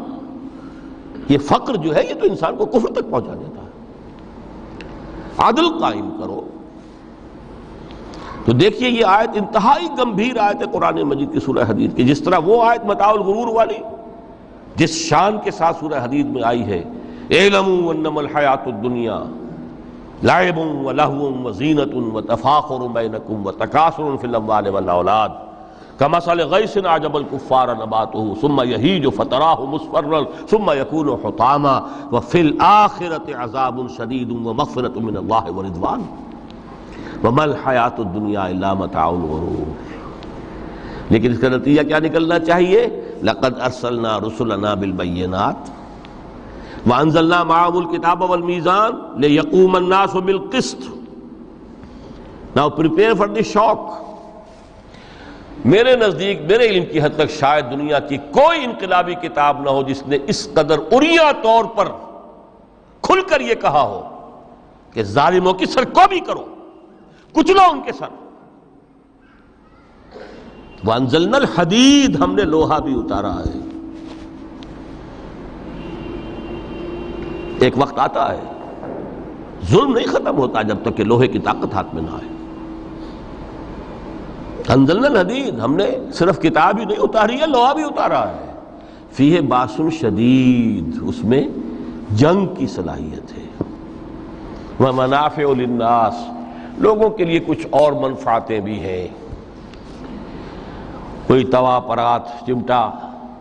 یہ فقر جو ہے یہ تو انسان کو کفر تک پہنچا دیتا ہے. عدل قائم کرو. تو دیکھیے یہ آیت انتہائی گمبھیر آیت ہے قرآن مجید کی سورہ حدید کی. جس طرح وہ آیت متاع الغرور والی جس شان کے ساتھ سورہ حدید میں آئی ہے، اعلموا انما الحیات الدنیا لعب ولہو وزینۃ وتفاخر بینکم وتکاثر فی الاموال والاولاد کمثل غیث اعجب الکفار نباتہ ثم یہیج فتراہ مصفرا ثم یکون حطاما وفی الآخرۃ عذاب شدید ومغفرۃ من اللہ ورضوان وما الحیات الدنیا الا متاع الغرور. لیکن اس کا نتیجہ کیا نکلنا چاہیے؟ لقد ارسلنا رسلنا بالبینات وانزلنا معهم الکتاب والمیزان لیقوم الناس بالقسط. Now prepare for the shock. میرے نزدیک میرے علم کی حد تک شاید دنیا کی کوئی انقلابی کتاب نہ ہو جس نے اس قدر عریاں طور پر کھل کر یہ کہا ہو کہ ظالموں کی سرکوبی کرو، کچلو ان کے سر. وانزلنا الحدید، ہم نے لوہا بھی اتارا ہے. ایک وقت آتا ہے ظلم نہیں ختم ہوتا جب تک کہ لوہے کی طاقت ہاتھ میں نہ آئے. انزلنا الحدید، ہم نے صرف کتاب ہی نہیں اتاری ہے، لوہا بھی اتارا ہے. فیہ باس شدید، اس میں جنگ کی صلاحیت ہے. ومنافع للناس، لوگوں کے لیے کچھ اور منفعتیں بھی ہیں. کوئی توا پرات چمٹا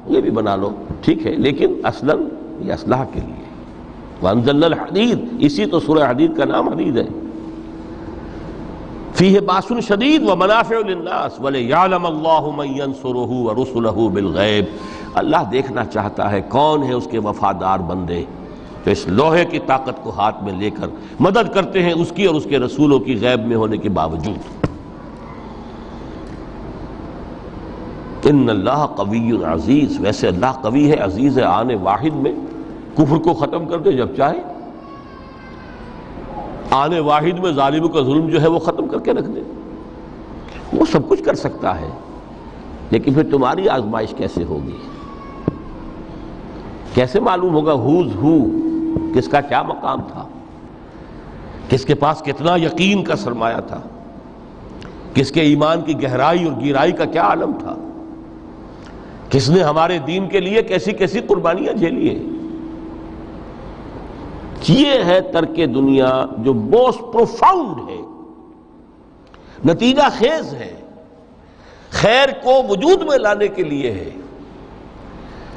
یہ بھی بنا لو، ٹھیک ہے، لیکن اصلاً یہ اسلحہ کے لیے. وانزلنا الحدید، اسی تو سورہ حدید کا نام حدید ہے. فیہ باس شدید ومنافع للناس ولیعلم اللہ من ینصرہ ورسلہ بالغیب. اللہ دیکھنا چاہتا ہے کون ہے اس کے وفادار بندے تو اس لوہے کی طاقت کو ہاتھ میں لے کر مدد کرتے ہیں اس کی اور اس کے رسولوں کی غیب میں ہونے کے باوجود۔ ان اللہ قوی عزیز، ویسے اللہ قوی ہے، عزیز ہے، آنے واحد میں کفر کو ختم کر دے جب چاہے، آنے واحد میں ظالموں کا ظلم جو ہے وہ ختم کر کے رکھ دے، وہ سب کچھ کر سکتا ہے۔ لیکن پھر تمہاری آزمائش کیسے ہوگی؟ کیسے معلوم ہوگا ہوز ہو، کس کا کیا مقام تھا، کس کے پاس کتنا یقین کا سرمایہ تھا، کس کے ایمان کی گہرائی اور گہرائی کا کیا عالم تھا، کس نے ہمارے دین کے لیے کیسی کیسی قربانیاں جھیلی ہیں۔ یہ ہے ترک دنیا جو موسٹ پروفاؤنڈ ہے، نتیجہ خیز ہے، خیر کو وجود میں لانے کے لیے ہے،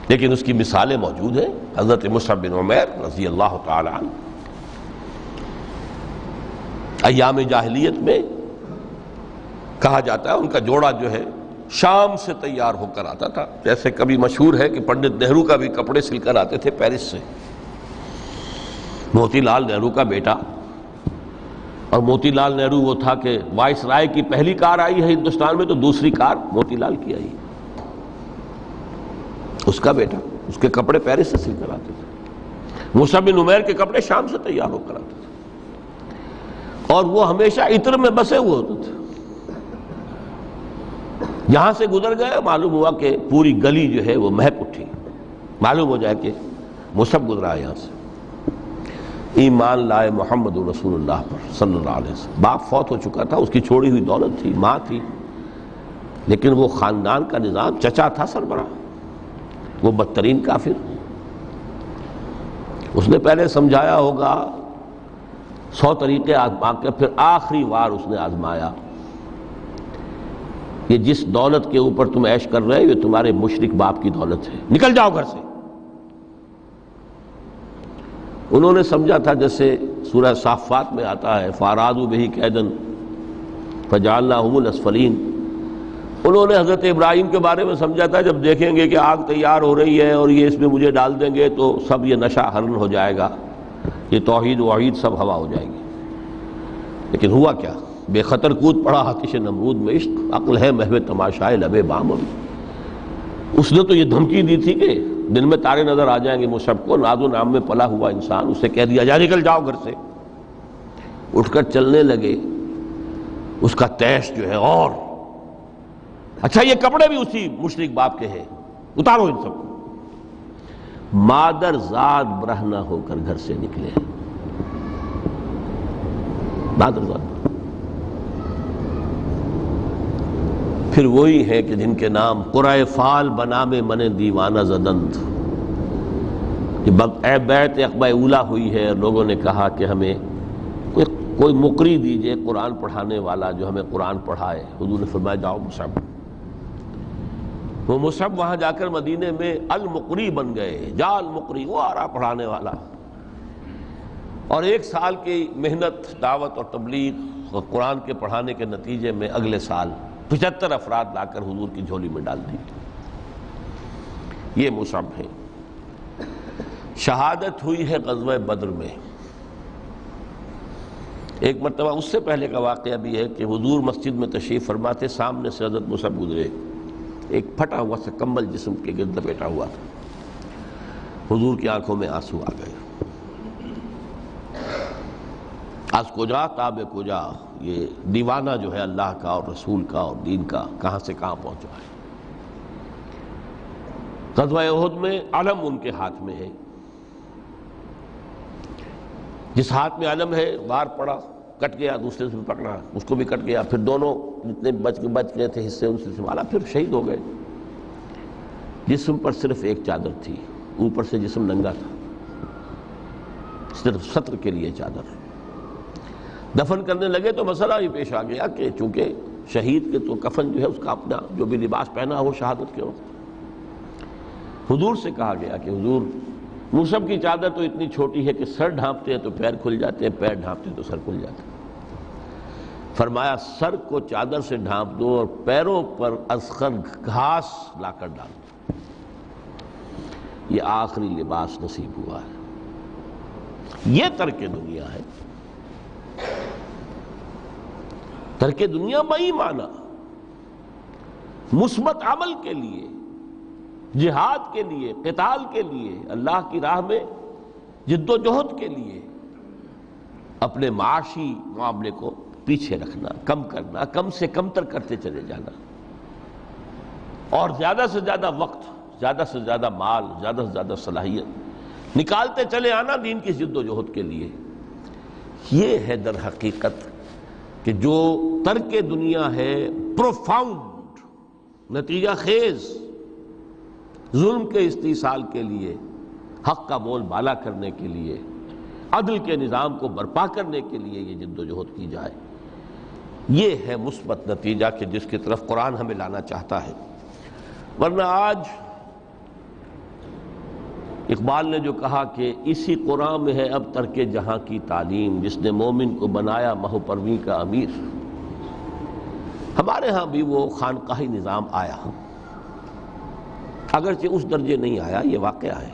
لیکن اس کی مثالیں موجود ہیں۔ حضرت مصعب بن عمیر رضی اللہ تعالی عنہ ایام جاہلیت میں کہا جاتا ہے ان کا جوڑا جو ہے شام سے تیار ہو کر آتا تھا، جیسے کبھی مشہور ہے کہ پنڈت نہرو کا بھی کپڑے سل کر آتے تھے پیرس سے۔ موتی لال نہرو کا بیٹا، اور موتی لال نہرو وہ تھا کہ وائس رائے کی پہلی کار آئی ہے ہندوستان میں تو دوسری کار موتی لال کی آئی، اس کا بیٹا، اس کے کپڑے پیرس سے سل کر آتے تھے۔ مصعب بن عمیر کے کپڑے شام سے تیار ہو کر آتے تھے، اور وہ ہمیشہ عطر میں بسے ہوئے ہوتے تھے۔ یہاں سے گزر گئے، معلوم ہوا کہ پوری گلی جو ہے وہ مہک اٹھی، معلوم ہو جائے کہ مصعب گزرا ہے یہاں سے۔ ایمان لائے محمد رسول اللہ پر صلی اللہ علیہ وسلم۔ باپ فوت ہو چکا تھا، اس کی چھوڑی ہوئی دولت تھی، ماں تھی، لیکن وہ خاندان کا نظام، چچا تھا سربراہ، وہ بدترین کافر۔ اس نے پہلے سمجھایا ہوگا 100 طریقے آزما کے، پھر آخری بار اس نے آزمایا یہ جس دولت کے اوپر تم عیش کر رہے ہو یہ تمہارے مشرک باپ کی دولت ہے، نکل جاؤ گھر سے۔ انہوں نے سمجھا تھا جیسے سورہ صافات میں آتا ہے فَأَرَادُوا بِهِ كَيْدًا فَجَعَلْنَاهُمُ الْأَسْفَلِينَ، انہوں نے حضرت ابراہیم کے بارے میں سمجھا تھا جب دیکھیں گے کہ آگ تیار ہو رہی ہے اور یہ اس میں مجھے ڈال دیں گے تو سب یہ نشہ حرن ہو جائے گا، یہ توحید وحید سب ہوا ہو جائے گی۔ لیکن ہوا کیا؟ بے خطر کود پڑا آتش نمرود میں، عشق عقل ہے محو تماشائے لبے بام۔ اس نے تو یہ دھمکی دی تھی کہ دن میں تارے نظر آ جائیں گے مصعب کو، ناز و نام میں پلا ہوا انسان، اسے کہہ دیا جا نکل جاؤ گھر سے۔ اٹھ کر چلنے لگے، اس کا تیش جو ہے اور اچھا یہ کپڑے بھی اسی مشرک باپ کے ہیں، اتارو ان سب کو۔ مادر ذات برہنہ ہو کر گھر سے نکلے، مادر ذات۔ پھر وہی ہے کہ جن کے نام قرائے فال بنام من دیوانہ زدند، اے بیعت عقبہ اولا ہوئی ہے، لوگوں نے کہا کہ ہمیں کوئی مقری دیجئے قرآن پڑھانے والا جو ہمیں قرآن پڑھائے۔ حضور نے فرمایا جاؤ مصعب۔ وہ مصعب وہاں جا کر مدینے میں المقری بن گئے، جا المقری، وہ آ رہا پڑھانے والا۔ اور 1 سال کی محنت، دعوت اور تبلیغ اور قرآن کے پڑھانے کے نتیجے میں اگلے سال 75 افراد لا کر حضور کی جھولی میں ڈال دی۔ یہ مصعب ہے۔ شہادت ہوئی ہے غزوہ بدر میں۔ ایک مرتبہ اس سے پہلے کا واقعہ بھی ہے کہ حضور مسجد میں تشریف فرما تھے، سامنے سے حضرت مصعب گزرے، ایک پھٹا ہوا سا کمبل جسم کے گرد لپیٹا ہوا تھا۔ حضور کی آنکھوں میں آنسو آ گئے۔ از کجا تاب کجا، یہ دیوانہ جو ہے اللہ کا اور رسول کا اور دین کا کہاں سے کہاں پہنچا ہے۔ غزوہ احد میں علم ان کے ہاتھ میں ہے، جس ہاتھ میں علم ہے وار پڑا، کٹ گیا، دوسرے سے پکڑا، اس کو بھی کٹ گیا، پھر دونوں جتنے بچ گئے تھے حصے ان سے سنبھالا، پھر شہید ہو گئے۔ جسم پر صرف ایک چادر تھی، اوپر سے جسم ننگا تھا، صرف ستر کے لیے چادر۔ دفن کرنے لگے تو مسئلہ یہ پیش آ گیا کہ چونکہ شہید کے تو کفن جو ہے اس کا اپنا جو بھی لباس پہنا ہو شہادت کے وقت، حضور سے کہا گیا کہ حضور مصعب کی چادر تو اتنی چھوٹی ہے کہ سر ڈھانپتے ہیں تو پیر کھل جاتے ہیں، پیر ڈھانپتے ہیں تو سر کھل جاتے ہیں۔ فرمایا سر کو چادر سے ڈھانپ دو اور پیروں پر اذخر گھاس لا کر ڈال دو، یہ آخری لباس نصیب ہوا ہے۔ یہ ترک دنیا ہے. ترک دنیا بئی معنی مثبت عمل کے لیے، جہاد کے لیے، قتال کے لیے، اللہ کی راہ میں جد و جہد کے لیے اپنے معاشی معاملے کو پیچھے رکھنا، کم کرنا، کم سے کم تر کرتے چلے جانا، اور زیادہ سے زیادہ وقت، زیادہ سے زیادہ مال، زیادہ سے زیادہ صلاحیت نکالتے چلے آنا دین کی جد و جہد کے لیے. یہ ہے در حقیقت کہ جو ترک دنیا ہے پروفاؤنڈ، نتیجہ خیز، ظلم کے استحصال کے لیے، حق کا بول بالا کرنے کے لیے، عدل کے نظام کو برپا کرنے کے لیے یہ جد و جہد کی جائے. یہ ہے مثبت نتیجہ کہ جس کی طرف قرآن ہمیں لانا چاہتا ہے. ورنہ آج اقبال نے جو کہا کہ اسی قرآن میں ہے اب ترک جہاں کی تعلیم، جس نے مومن کو بنایا مہو پرویں کا امیر. ہمارے ہاں بھی وہ خانقاہی نظام آیا، اگرچہ اس درجے نہیں آیا، یہ واقعہ ہے.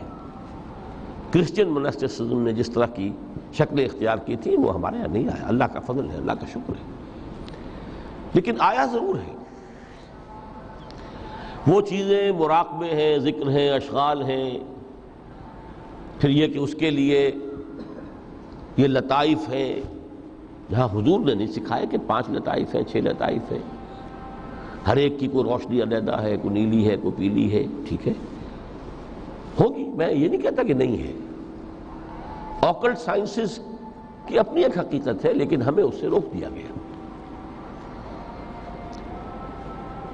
کرسچن منسٹسزم نے جس طرح کی شکلیں اختیار کی تھی وہ ہمارے یہاں نہیں آیا. اللہ کا فضل ہے، اللہ کا شکر ہے، لیکن آیا ضرور ہے. وہ چیزیں مراقبے ہیں، ذکر ہیں، اشغال ہیں، پھر یہ کہ اس کے لیے یہ لطائف ہیں جہاں حضور نے نہیں سکھایا کہ 5 لطائف ہیں، 6 لطائف ہیں، ہر ایک کی کوئی روشنی علیحدہ ہے، کوئی نیلی ہے، کوئی پیلی ہے. ٹھیک ہے، ہوگی، میں یہ نہیں کہتا کہ نہیں ہے. آکلٹ سائنسز کی اپنی ایک حقیقت ہے، لیکن ہمیں اس سے روک دیا گیا.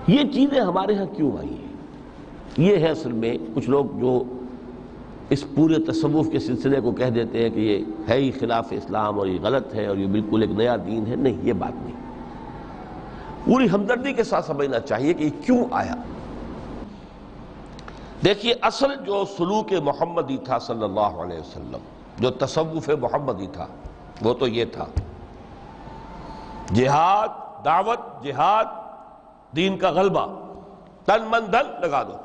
یہ چیزیں ہمارے ہاں کیوں آئی ہیں؟ یہ ہے اصل میں کچھ لوگ جو اس پورے تصوف کے سلسلے کو کہہ دیتے ہیں کہ یہ ہے ہی خلاف اسلام اور یہ غلط ہے اور یہ بالکل ایک نیا دین ہے. نہیں، یہ بات نہیں. پوری ہمدردی کے ساتھ سمجھنا چاہیے کہ یہ کیوں آیا. دیکھیے، اصل جو سلوک محمدی تھا صلی اللہ علیہ وسلم، جو تصوف محمدی تھا، وہ تو یہ تھا: جہاد، دعوت، جہاد، دین کا غلبہ، تن من دھن لگا دو.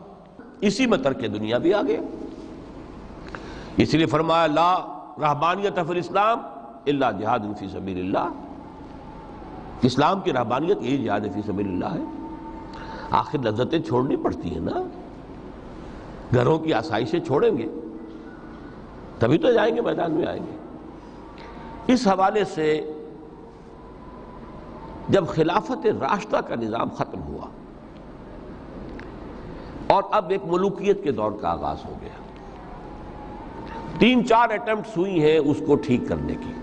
اسی میں ترک دنیا بھی آ گیا. اس لیے فرمایا لا رہبانیت فی الاسلام الا جہاد فی سبیل اللہ. اسلام کی رہبانیت یہی جہاد فی سبیل اللہ ہے. آخر لذتیں چھوڑنی پڑتی ہیں نا، گھروں کی آسائشیں چھوڑیں گے تبھی تو جائیں گے، میدان میں آئیں گے. اس حوالے سے جب خلافت راشدہ کا نظام ختم ہوا اور اب ایک ملوکیت کے دور کا آغاز ہو گیا، 3-4 اٹمپٹس ہوئی ہیں اس کو ٹھیک کرنے کی.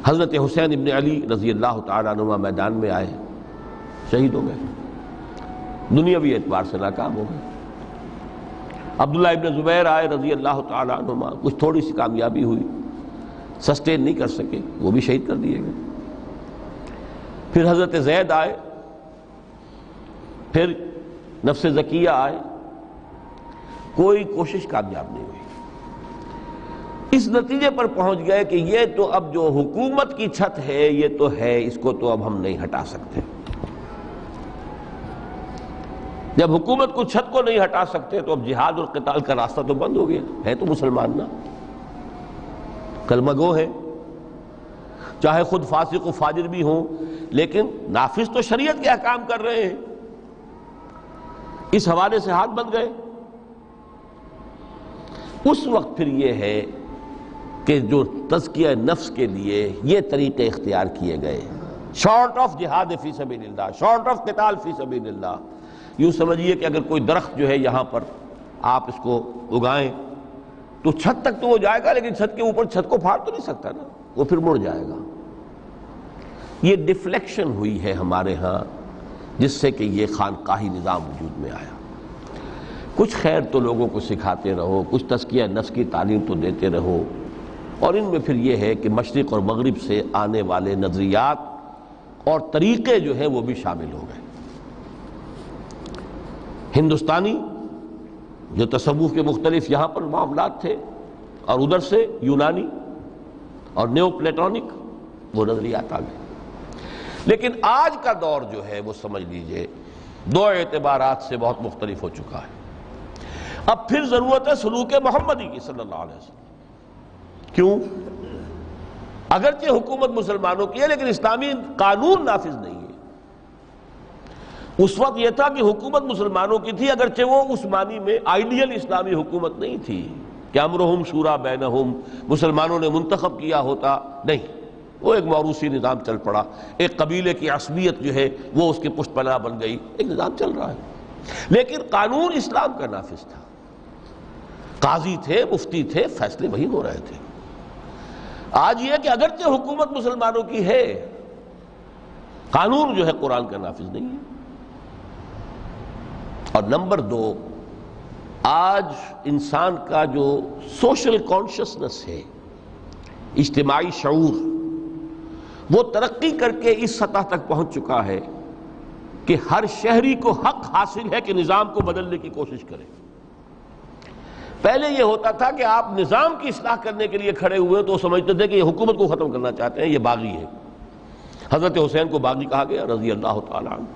حضرت حسین ابن علی رضی اللہ تعالیٰ عنہ میدان میں آئے، شہید ہو گئے، دنیاوی اعتبار سے ناکام ہو گئے. عبداللہ ابن زبیر آئے رضی اللہ تعالیٰ عنہ، کچھ تھوڑی سی کامیابی ہوئی، سسٹین نہیں کر سکے، وہ بھی شہید کر دیے گئے. پھر حضرت زید آئے، پھر نفس زکیہ آئے، کوئی کوشش کامیاب نہیں ہوئی. اس نتیجے پر پہنچ گئے کہ یہ تو اب جو حکومت کی چھت ہے یہ تو ہے، اس کو تو اب ہم نہیں ہٹا سکتے. جب حکومت کو چھت کو نہیں ہٹا سکتے تو اب جہاد اور قتال کا راستہ تو بند ہو گیا. ہے تو مسلمان نا، کلمہ گو ہے، چاہے خود فاسق و فاجر بھی ہوں، لیکن نافذ تو شریعت کے احکام کر رہے ہیں. اس حوالے سے ہاتھ بندھ گئے. اس وقت پھر یہ ہے کہ جو تزکیہ نفس کے لیے یہ طریقے اختیار کیے گئے، شارٹ آف جہاد فی سبیل اللہ، شارٹ آف قتال فی سبیل اللہ. یوں سمجھیے کہ اگر کوئی درخت جو ہے یہاں پر آپ اس کو اگائیں تو چھت تک تو وہ جائے گا، لیکن چھت کے اوپر چھت کو پھاڑ تو نہیں سکتا نا، وہ پھر مڑ جائے گا. یہ ڈیفلیکشن ہوئی ہے ہمارے ہاں، جس سے کہ یہ خانقاہی نظام وجود میں آیا. کچھ خیر تو لوگوں کو سکھاتے رہو، کچھ تزکیہ نفس کی تعلیم تو دیتے رہو، اور ان میں پھر یہ ہے کہ مشرق اور مغرب سے آنے والے نظریات اور طریقے جو ہیں وہ بھی شامل ہو گئے. ہندوستانی جو تصوف کے مختلف یہاں پر معاملات تھے، اور ادھر سے یونانی اور نیو پلیٹونک وہ نظریات آ گئے. لیکن آج کا دور جو ہے وہ سمجھ لیجئے 2 اعتبارات سے بہت مختلف ہو چکا ہے. اب پھر ضرورت ہے سلوک محمدی کی صلی اللہ علیہ وسلم. کیوں؟ اگرچہ حکومت مسلمانوں کی ہے لیکن اسلامی قانون نافذ نہیں ہے. اس وقت یہ تھا کہ حکومت مسلمانوں کی تھی، اگرچہ وہ اس معنی میں آئیڈیل اسلامی حکومت نہیں تھی کہ امرہم شورا بینہم، مسلمانوں نے منتخب کیا ہوتا، نہیں، وہ ایک موروثی نظام چل پڑا، ایک قبیلے کی عصبیت جو ہے وہ اس کی پشت پناہ بن گئی، ایک نظام چل رہا ہے، لیکن قانون اسلام کا نافذ تھا. قاضی تھے، مفتی تھے، فیصلے وہی ہو رہے تھے. آج یہ کہ اگرچہ حکومت مسلمانوں کی ہے، قانون جو ہے قرآن کا نافذ نہیں ہے. اور نمبر 2، آج انسان کا جو سوشل کانشسنس ہے، اجتماعی شعور، وہ ترقی کر کے اس سطح تک پہنچ چکا ہے کہ ہر شہری کو حق حاصل ہے کہ نظام کو بدلنے کی کوشش کرے. پہلے یہ ہوتا تھا کہ آپ نظام کی اصلاح کرنے کے لیے کھڑے ہوئے تو سمجھتے تھے کہ یہ حکومت کو ختم کرنا چاہتے ہیں، یہ باغی ہے. حضرت حسین کو باغی کہا گیا رضی اللہ تعالیٰ عنہ.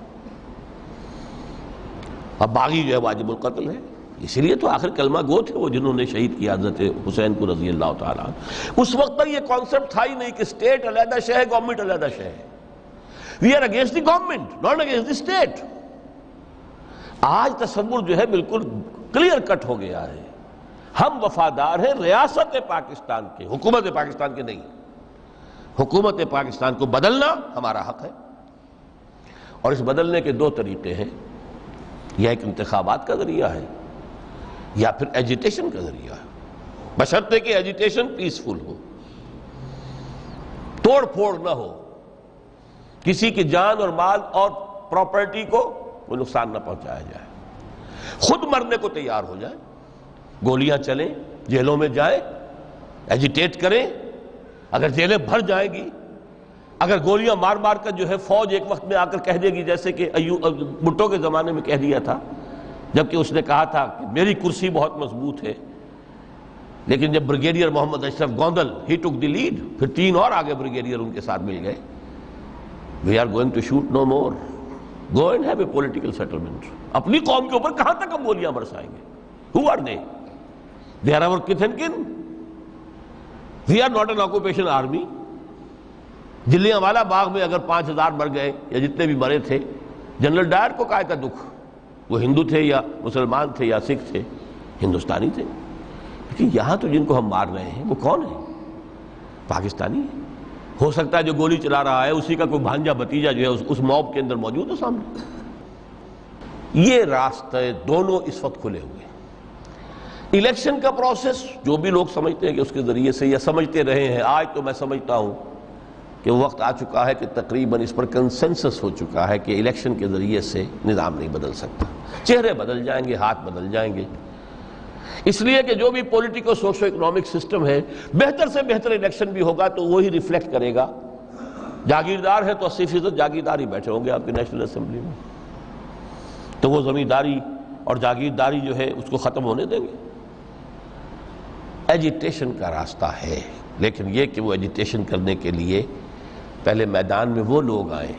اب باغی جو ہے واجب القتل ہے، اسی لیے تو آخر کلمہ گو تھے وہ جنہوں نے شہید کیا حضرت حسین کو رضی اللہ تعالیٰ عنہ. اس وقت تک یہ کانسیپٹ تھا ہی نہیں کہ اسٹیٹ علیحدہ شے ہے، گورنمنٹ علیحدہ شے ہے. We are against the government, not against the state. آج تصور جو ہے بالکل کلیئر کٹ ہو گیا ہے. ہم وفادار ہیں ریاست پاکستان کے، حکومت پاکستان کے نہیں. حکومت پاکستان کو بدلنا ہمارا حق ہے، اور اس بدلنے کے 2 طریقے ہیں. یا ایک انتخابات کا ذریعہ ہے یا پھر ایجیٹیشن کا ذریعہ ہے، بشرطے کہ ایجیٹیشن پیسفل ہو، توڑ پھوڑ نہ ہو، کسی کی جان اور مال اور پراپرٹی کو کوئی نقصان نہ پہنچایا جائے، خود مرنے کو تیار ہو جائے، گولیاں چلیں، جیلوں میں جائیں، ایجیٹیٹ کریں. اگر جیلیں بھر جائیں گی، اگر گولیاں مار مار کر جو ہے فوج ایک وقت میں آ کر کہہ دے گی، جیسے کہ بھٹو کے زمانے میں کہہ دیا تھا، جبکہ اس نے کہا تھا کہ میری کرسی بہت مضبوط ہے، لیکن جب بریگیڈیئر محمد اشرف گوندل ہی ٹک دی لیڈ، پھر 3 اور آگے بریگیڈیئر ان کے ساتھ مل گئے. We are going to shoot no more, go and have a political settlement. اپنی قوم کے اوپر کہاں تک ہم گولیاں برسائیں گے؟ Who are they? They are our kith and kin. We are not an occupation army. Jallianwala Bagh میں اگر 5000 مر گئے یا جتنے بھی مرے تھے، جنرل ڈائر کو کائے کا دکھ، وہ ہندو تھے یا مسلمان تھے یا سکھ تھے، ہندوستانی تھے. لیکن یہاں تو جن کو ہم مار رہے ہیں وہ کون ہیں؟ پاکستانی ہے. ہو سکتا ہے جو گولی چلا رہا ہے اسی کا کوئی بھانجا بھتیجا جو ہے اس موب کے اندر موجود ہو سامنے. یہ راستے دونوں اس وقت کھلے ہوئے. الیکشن کا پروسیس جو بھی لوگ سمجھتے ہیں کہ اس کے ذریعے سے یا سمجھتے رہے ہیں، آج تو میں سمجھتا ہوں کہ وہ وقت آ چکا ہے کہ تقریباً اس پر کنسنسس ہو چکا ہے کہ الیکشن کے ذریعے سے نظام نہیں بدل سکتا. چہرے بدل جائیں گے، ہاتھ بدل جائیں گے، اس لیے کہ جو بھی پولیٹیکو سوشو اکنامک سسٹم ہے، بہتر سے بہتر الیکشن بھی ہوگا تو وہی ریفلیکٹ کرے گا. جاگیردار ہے تو 80% جاگیردار ہی بیٹھے ہوں گے آپ کی نیشنل اسمبلی میں، تو وہ زمینداری اور جاگیرداری جو ہے اس کو ختم ہونے دیں گے. ایجیٹیشن کا راستہ ہے، لیکن یہ کہ وہ ایجیٹیشن کرنے کے لیے پہلے میدان میں وہ لوگ آئیں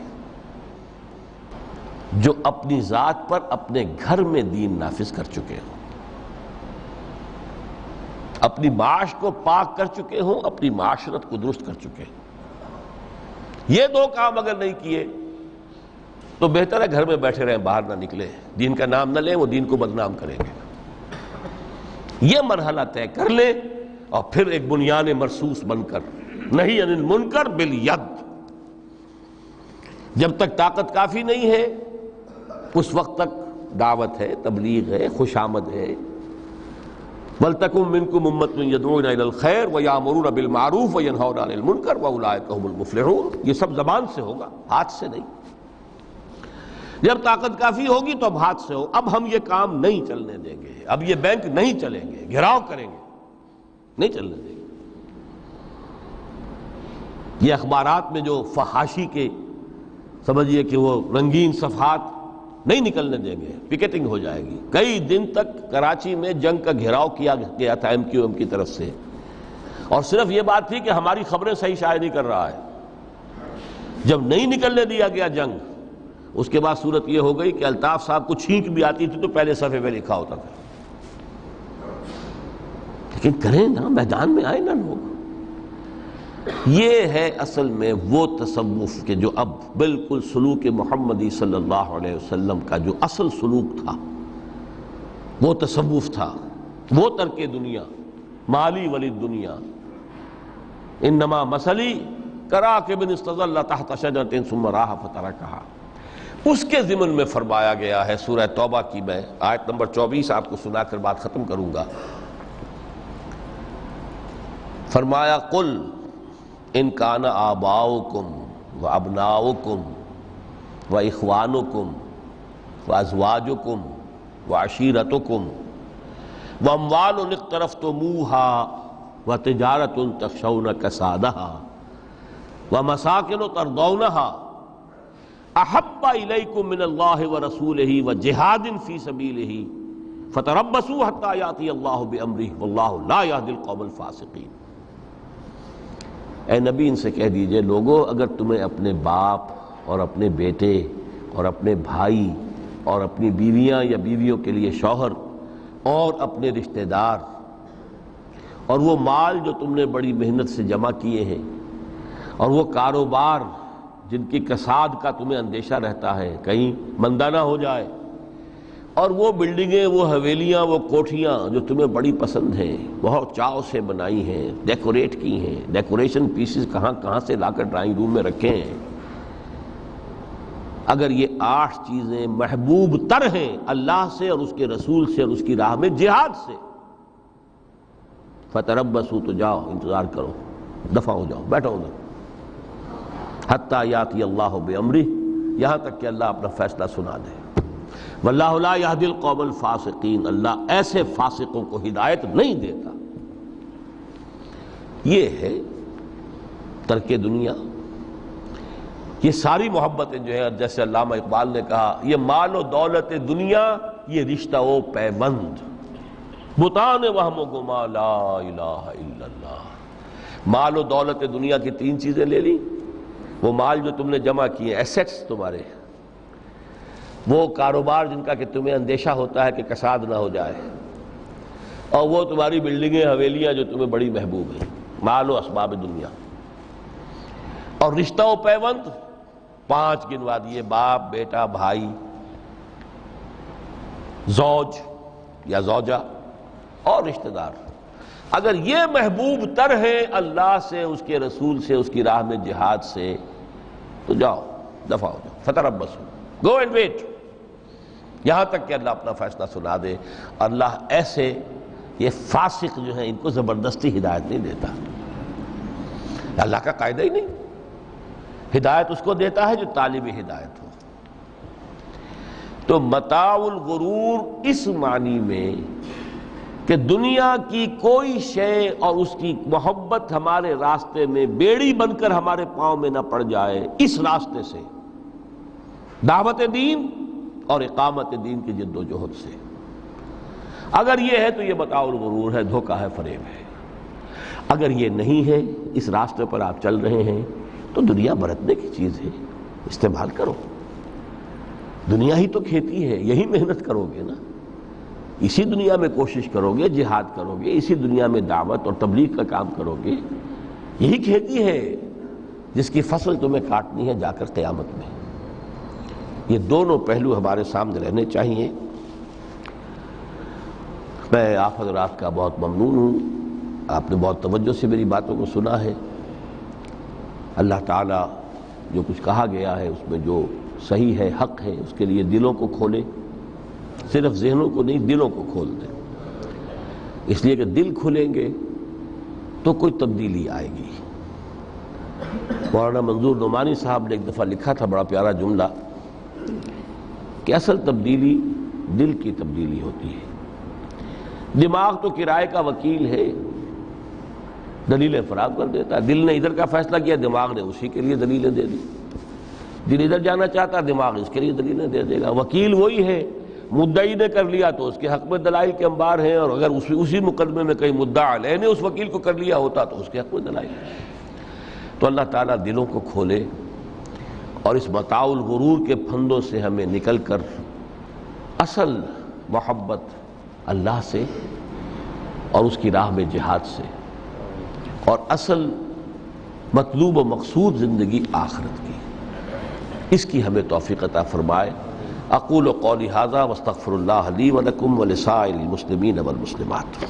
جو اپنی ذات پر اپنے گھر میں دین نافذ کر چکے ہوں، اپنی معاش کو پاک کر چکے ہوں، اپنی معاشرت کو درست کر چکے ہیں. یہ 2 کام اگر نہیں کیے تو بہتر ہے گھر میں بیٹھے رہیں، باہر نہ نکلے، دین کا نام نہ لیں، وہ دین کو بدنام کریں گے. یہ مرحلہ طے کر لیں اور پھر ایک بنیان مرصوص بن کر نہیں عن المنکر بالید. جب تک طاقت کافی نہیں ہے اس وقت تک دعوت ہے، تبلیغ ہے، خوشامد ہے. وَلْتَكُن مِّنكُمْ أُمَّةٌ يَدْعُونَ إِلَى الْخَيْرِ وَيَأْمُرُونَ بِالْمَعْرُوفِ وَيَنْهَوْنَ عَنِ الْمُنكَرِ وَأُولَٰئِكَ هُمُ الْمُفْلِحُونَ. یہ سب زبان سے ہوگا، ہاتھ سے نہیں. جب طاقت کافی ہوگی تو اب ہاتھ سے ہو. اب ہم یہ کام نہیں چلنے دیں گے، اب یہ بینک نہیں چلیں گے، گھراؤ کریں گے، نہیں چلنے دیں گے. یہ اخبارات میں جو فحاشی کے سمجھیے کہ وہ رنگین صفحات نہیں نکلنے دیں گے، پکیٹنگ ہو جائے گی. کئی دن تک کراچی میں جنگ کا گھیراؤ کیا گیا تھا MQM کی طرف سے، اور صرف یہ بات تھی کہ ہماری خبریں صحیح شائع نہیں کر رہا ہے. جب نہیں نکلنے دیا گیا جنگ، اس کے بعد صورت یہ ہو گئی کہ الطاف صاحب کو چھینک بھی آتی تھی تو پہلے صفحے پہ لکھا ہوتا تھا لیکن کریں نا، میدان میں آئے نا لوگ۔ یہ ہے اصل میں وہ تصوف کہ جو اب بالکل سلوک محمدی صلی اللہ علیہ وسلم کا جو اصل سلوک تھا وہ تصوف تھا، وہ ترک دنیا، مالی ولی دنیا، انما مثلی کراکب استظل تحت شجرۃ ثم راح فترکھا، اس کے ضمن میں فرمایا گیا ہے۔ سورہ توبہ کی میں آیت نمبر 24 آپ کو سنا کر بات ختم کروں گا۔ فرمایا قل ان کان آباؤکم و ابناؤکم و اخوانکم و ازواجکم و عشیرتکم و اموال اقترفتموها و تجارت تخشون کسادها و مساکن ترضونها احب الیکم من اللہ و رسولہ و جہاد فی سبیلہ فتربصوا حتی یاتی اللہ بامرہ واللہ لا یہدی القوم الفاسقین۔ اے نبی ان سے کہہ دیجئے لوگو، اگر تمہیں اپنے باپ اور اپنے بیٹے اور اپنے بھائی اور اپنی بیویاں یا بیویوں کے لیے شوہر اور اپنے رشتہ دار اور وہ مال جو تم نے بڑی محنت سے جمع کیے ہیں اور وہ کاروبار جن کی کساد کا تمہیں اندیشہ رہتا ہے کہیں مندہ نہ ہو جائے، اور وہ بلڈنگیں، وہ حویلیاں، وہ کوٹھیاں جو تمہیں بڑی پسند ہیں، بہت چاؤ سے بنائی ہیں، ڈیکوریٹ کی ہیں، ڈیکوریشن پیسز کہاں کہاں سے لا کر ڈرائنگ روم میں رکھے ہیں، اگر یہ 8 چیزیں محبوب تر ہیں اللہ سے اور اس کے رسول سے اور اس کی راہ میں جہاد سے، فتربصوا، تو جاؤ انتظار کرو، دفع ہو جاؤ، بیٹھو ادھر، حتی یاتی اللہ بامرہ، یہاں تک کہ اللہ اپنا فیصلہ سنا دے۔ واللہ لا یہدی القوم الفاسقین، اللہ ایسے فاسقوں کو ہدایت نہیں دیتا۔ یہ ہے ترک دنیا، یہ ساری محبتیں جو ہے جیسے علامہ اقبال نے کہا، یہ مال و دولت دنیا، یہ رشتہ و پیوند، بتان وہم و گما لا الہ الا اللہ۔ مال و دولت دنیا کی 3 چیزیں لے لی، وہ مال جو تم نے جمع کیے، ایسیٹس تمہارے، وہ کاروبار جن کا کہ تمہیں اندیشہ ہوتا ہے کہ کساد نہ ہو جائے، اور وہ تمہاری بلڈنگیں، حویلیاں جو تمہیں بڑی محبوب ہیں، مال و اسباب دنیا، اور رشتہ و پیوند 5 گنوا دیے، باپ، بیٹا، بھائی، زوج یا زوجہ اور رشتہ دار۔ اگر یہ محبوب تر ہیں اللہ سے، اس کے رسول سے، اس کی راہ میں جہاد سے، تو جاؤ دفع ہو جاؤ، فتربصوا، گو اینڈ ویٹ، یہاں تک کہ اللہ اپنا فیصلہ سنا دے۔ اللہ ایسے یہ فاسق جو ہیں ان کو زبردستی ہدایت نہیں دیتا، اللہ کا قاعدہ ہی نہیں، ہدایت اس کو دیتا ہے جو طالب ہدایت ہو۔ تو متاع الغرور اس معنی میں کہ دنیا کی کوئی شے اور اس کی محبت ہمارے راستے میں بیڑی بن کر ہمارے پاؤں میں نہ پڑ جائے، اس راستے سے، دعوت دین اور اقامت دین کی جد و جہد سے، اگر یہ ہے تو یہ متاع الغرور ہے، دھوکہ ہے، فریب ہے۔ اگر یہ نہیں ہے، اس راستے پر آپ چل رہے ہیں، تو دنیا برتنے کی چیز ہے، استعمال کرو، دنیا ہی تو کھیتی ہے، یہی محنت کرو گے نا، اسی دنیا میں کوشش کرو گے، جہاد کرو گے، اسی دنیا میں دعوت اور تبلیغ کا کام کرو گے، یہی کھیتی ہے جس کی فصل تمہیں کاٹنی ہے جا کر قیامت میں۔ یہ دونوں پہلو ہمارے سامنے رہنے چاہیے۔ میں آپ حضرات کا بہت ممنون ہوں، آپ نے بہت توجہ سے میری باتوں کو سنا ہے۔ اللہ تعالیٰ جو کچھ کہا گیا ہے اس میں جو صحیح ہے، حق ہے، اس کے لیے دلوں کو کھولے، صرف ذہنوں کو نہیں، دلوں کو کھول دے، اس لیے کہ دل کھلیں گے تو کوئی تبدیلی آئے گی۔ مولانا منظور نعمانی صاحب نے ایک دفعہ لکھا تھا بڑا پیارا جملہ کہ اصل تبدیلی دل کی تبدیلی ہوتی ہے۔ دماغ تو کرائے کا وکیل ہے، دلیلیں فراہم کر دیتا ہے، دل نے ادھر کا فیصلہ کیا، دماغ نے اسی کے لیے دلیلیں دے دی، دل ادھر جانا چاہتا ہے، دماغ اس کے لیے دلیلیں دے دے گا، وکیل وہی ہے، مدعی نے کر لیا تو اس کے حق میں دلائل کے انبار ہیں، اور اگر اسی مقدمے میں کہیں مدعا علیہ نے اس وکیل کو کر لیا ہوتا تو اس کے حق میں دلائل۔ تو اللہ تعالیٰ دلوں کو کھولے اور اس متاع الغرور کے پھندوں سے ہمیں نکل کر اصل محبت اللہ سے اور اس کی راہ میں جہاد سے، اور اصل مطلوب و مقصود زندگی آخرت کی، اس کی ہمیں توفیق عطا فرمائے۔ اقول قولی ھذا واستغفر اللہ لی ولکم ولسائر المسلمین والمسلمات۔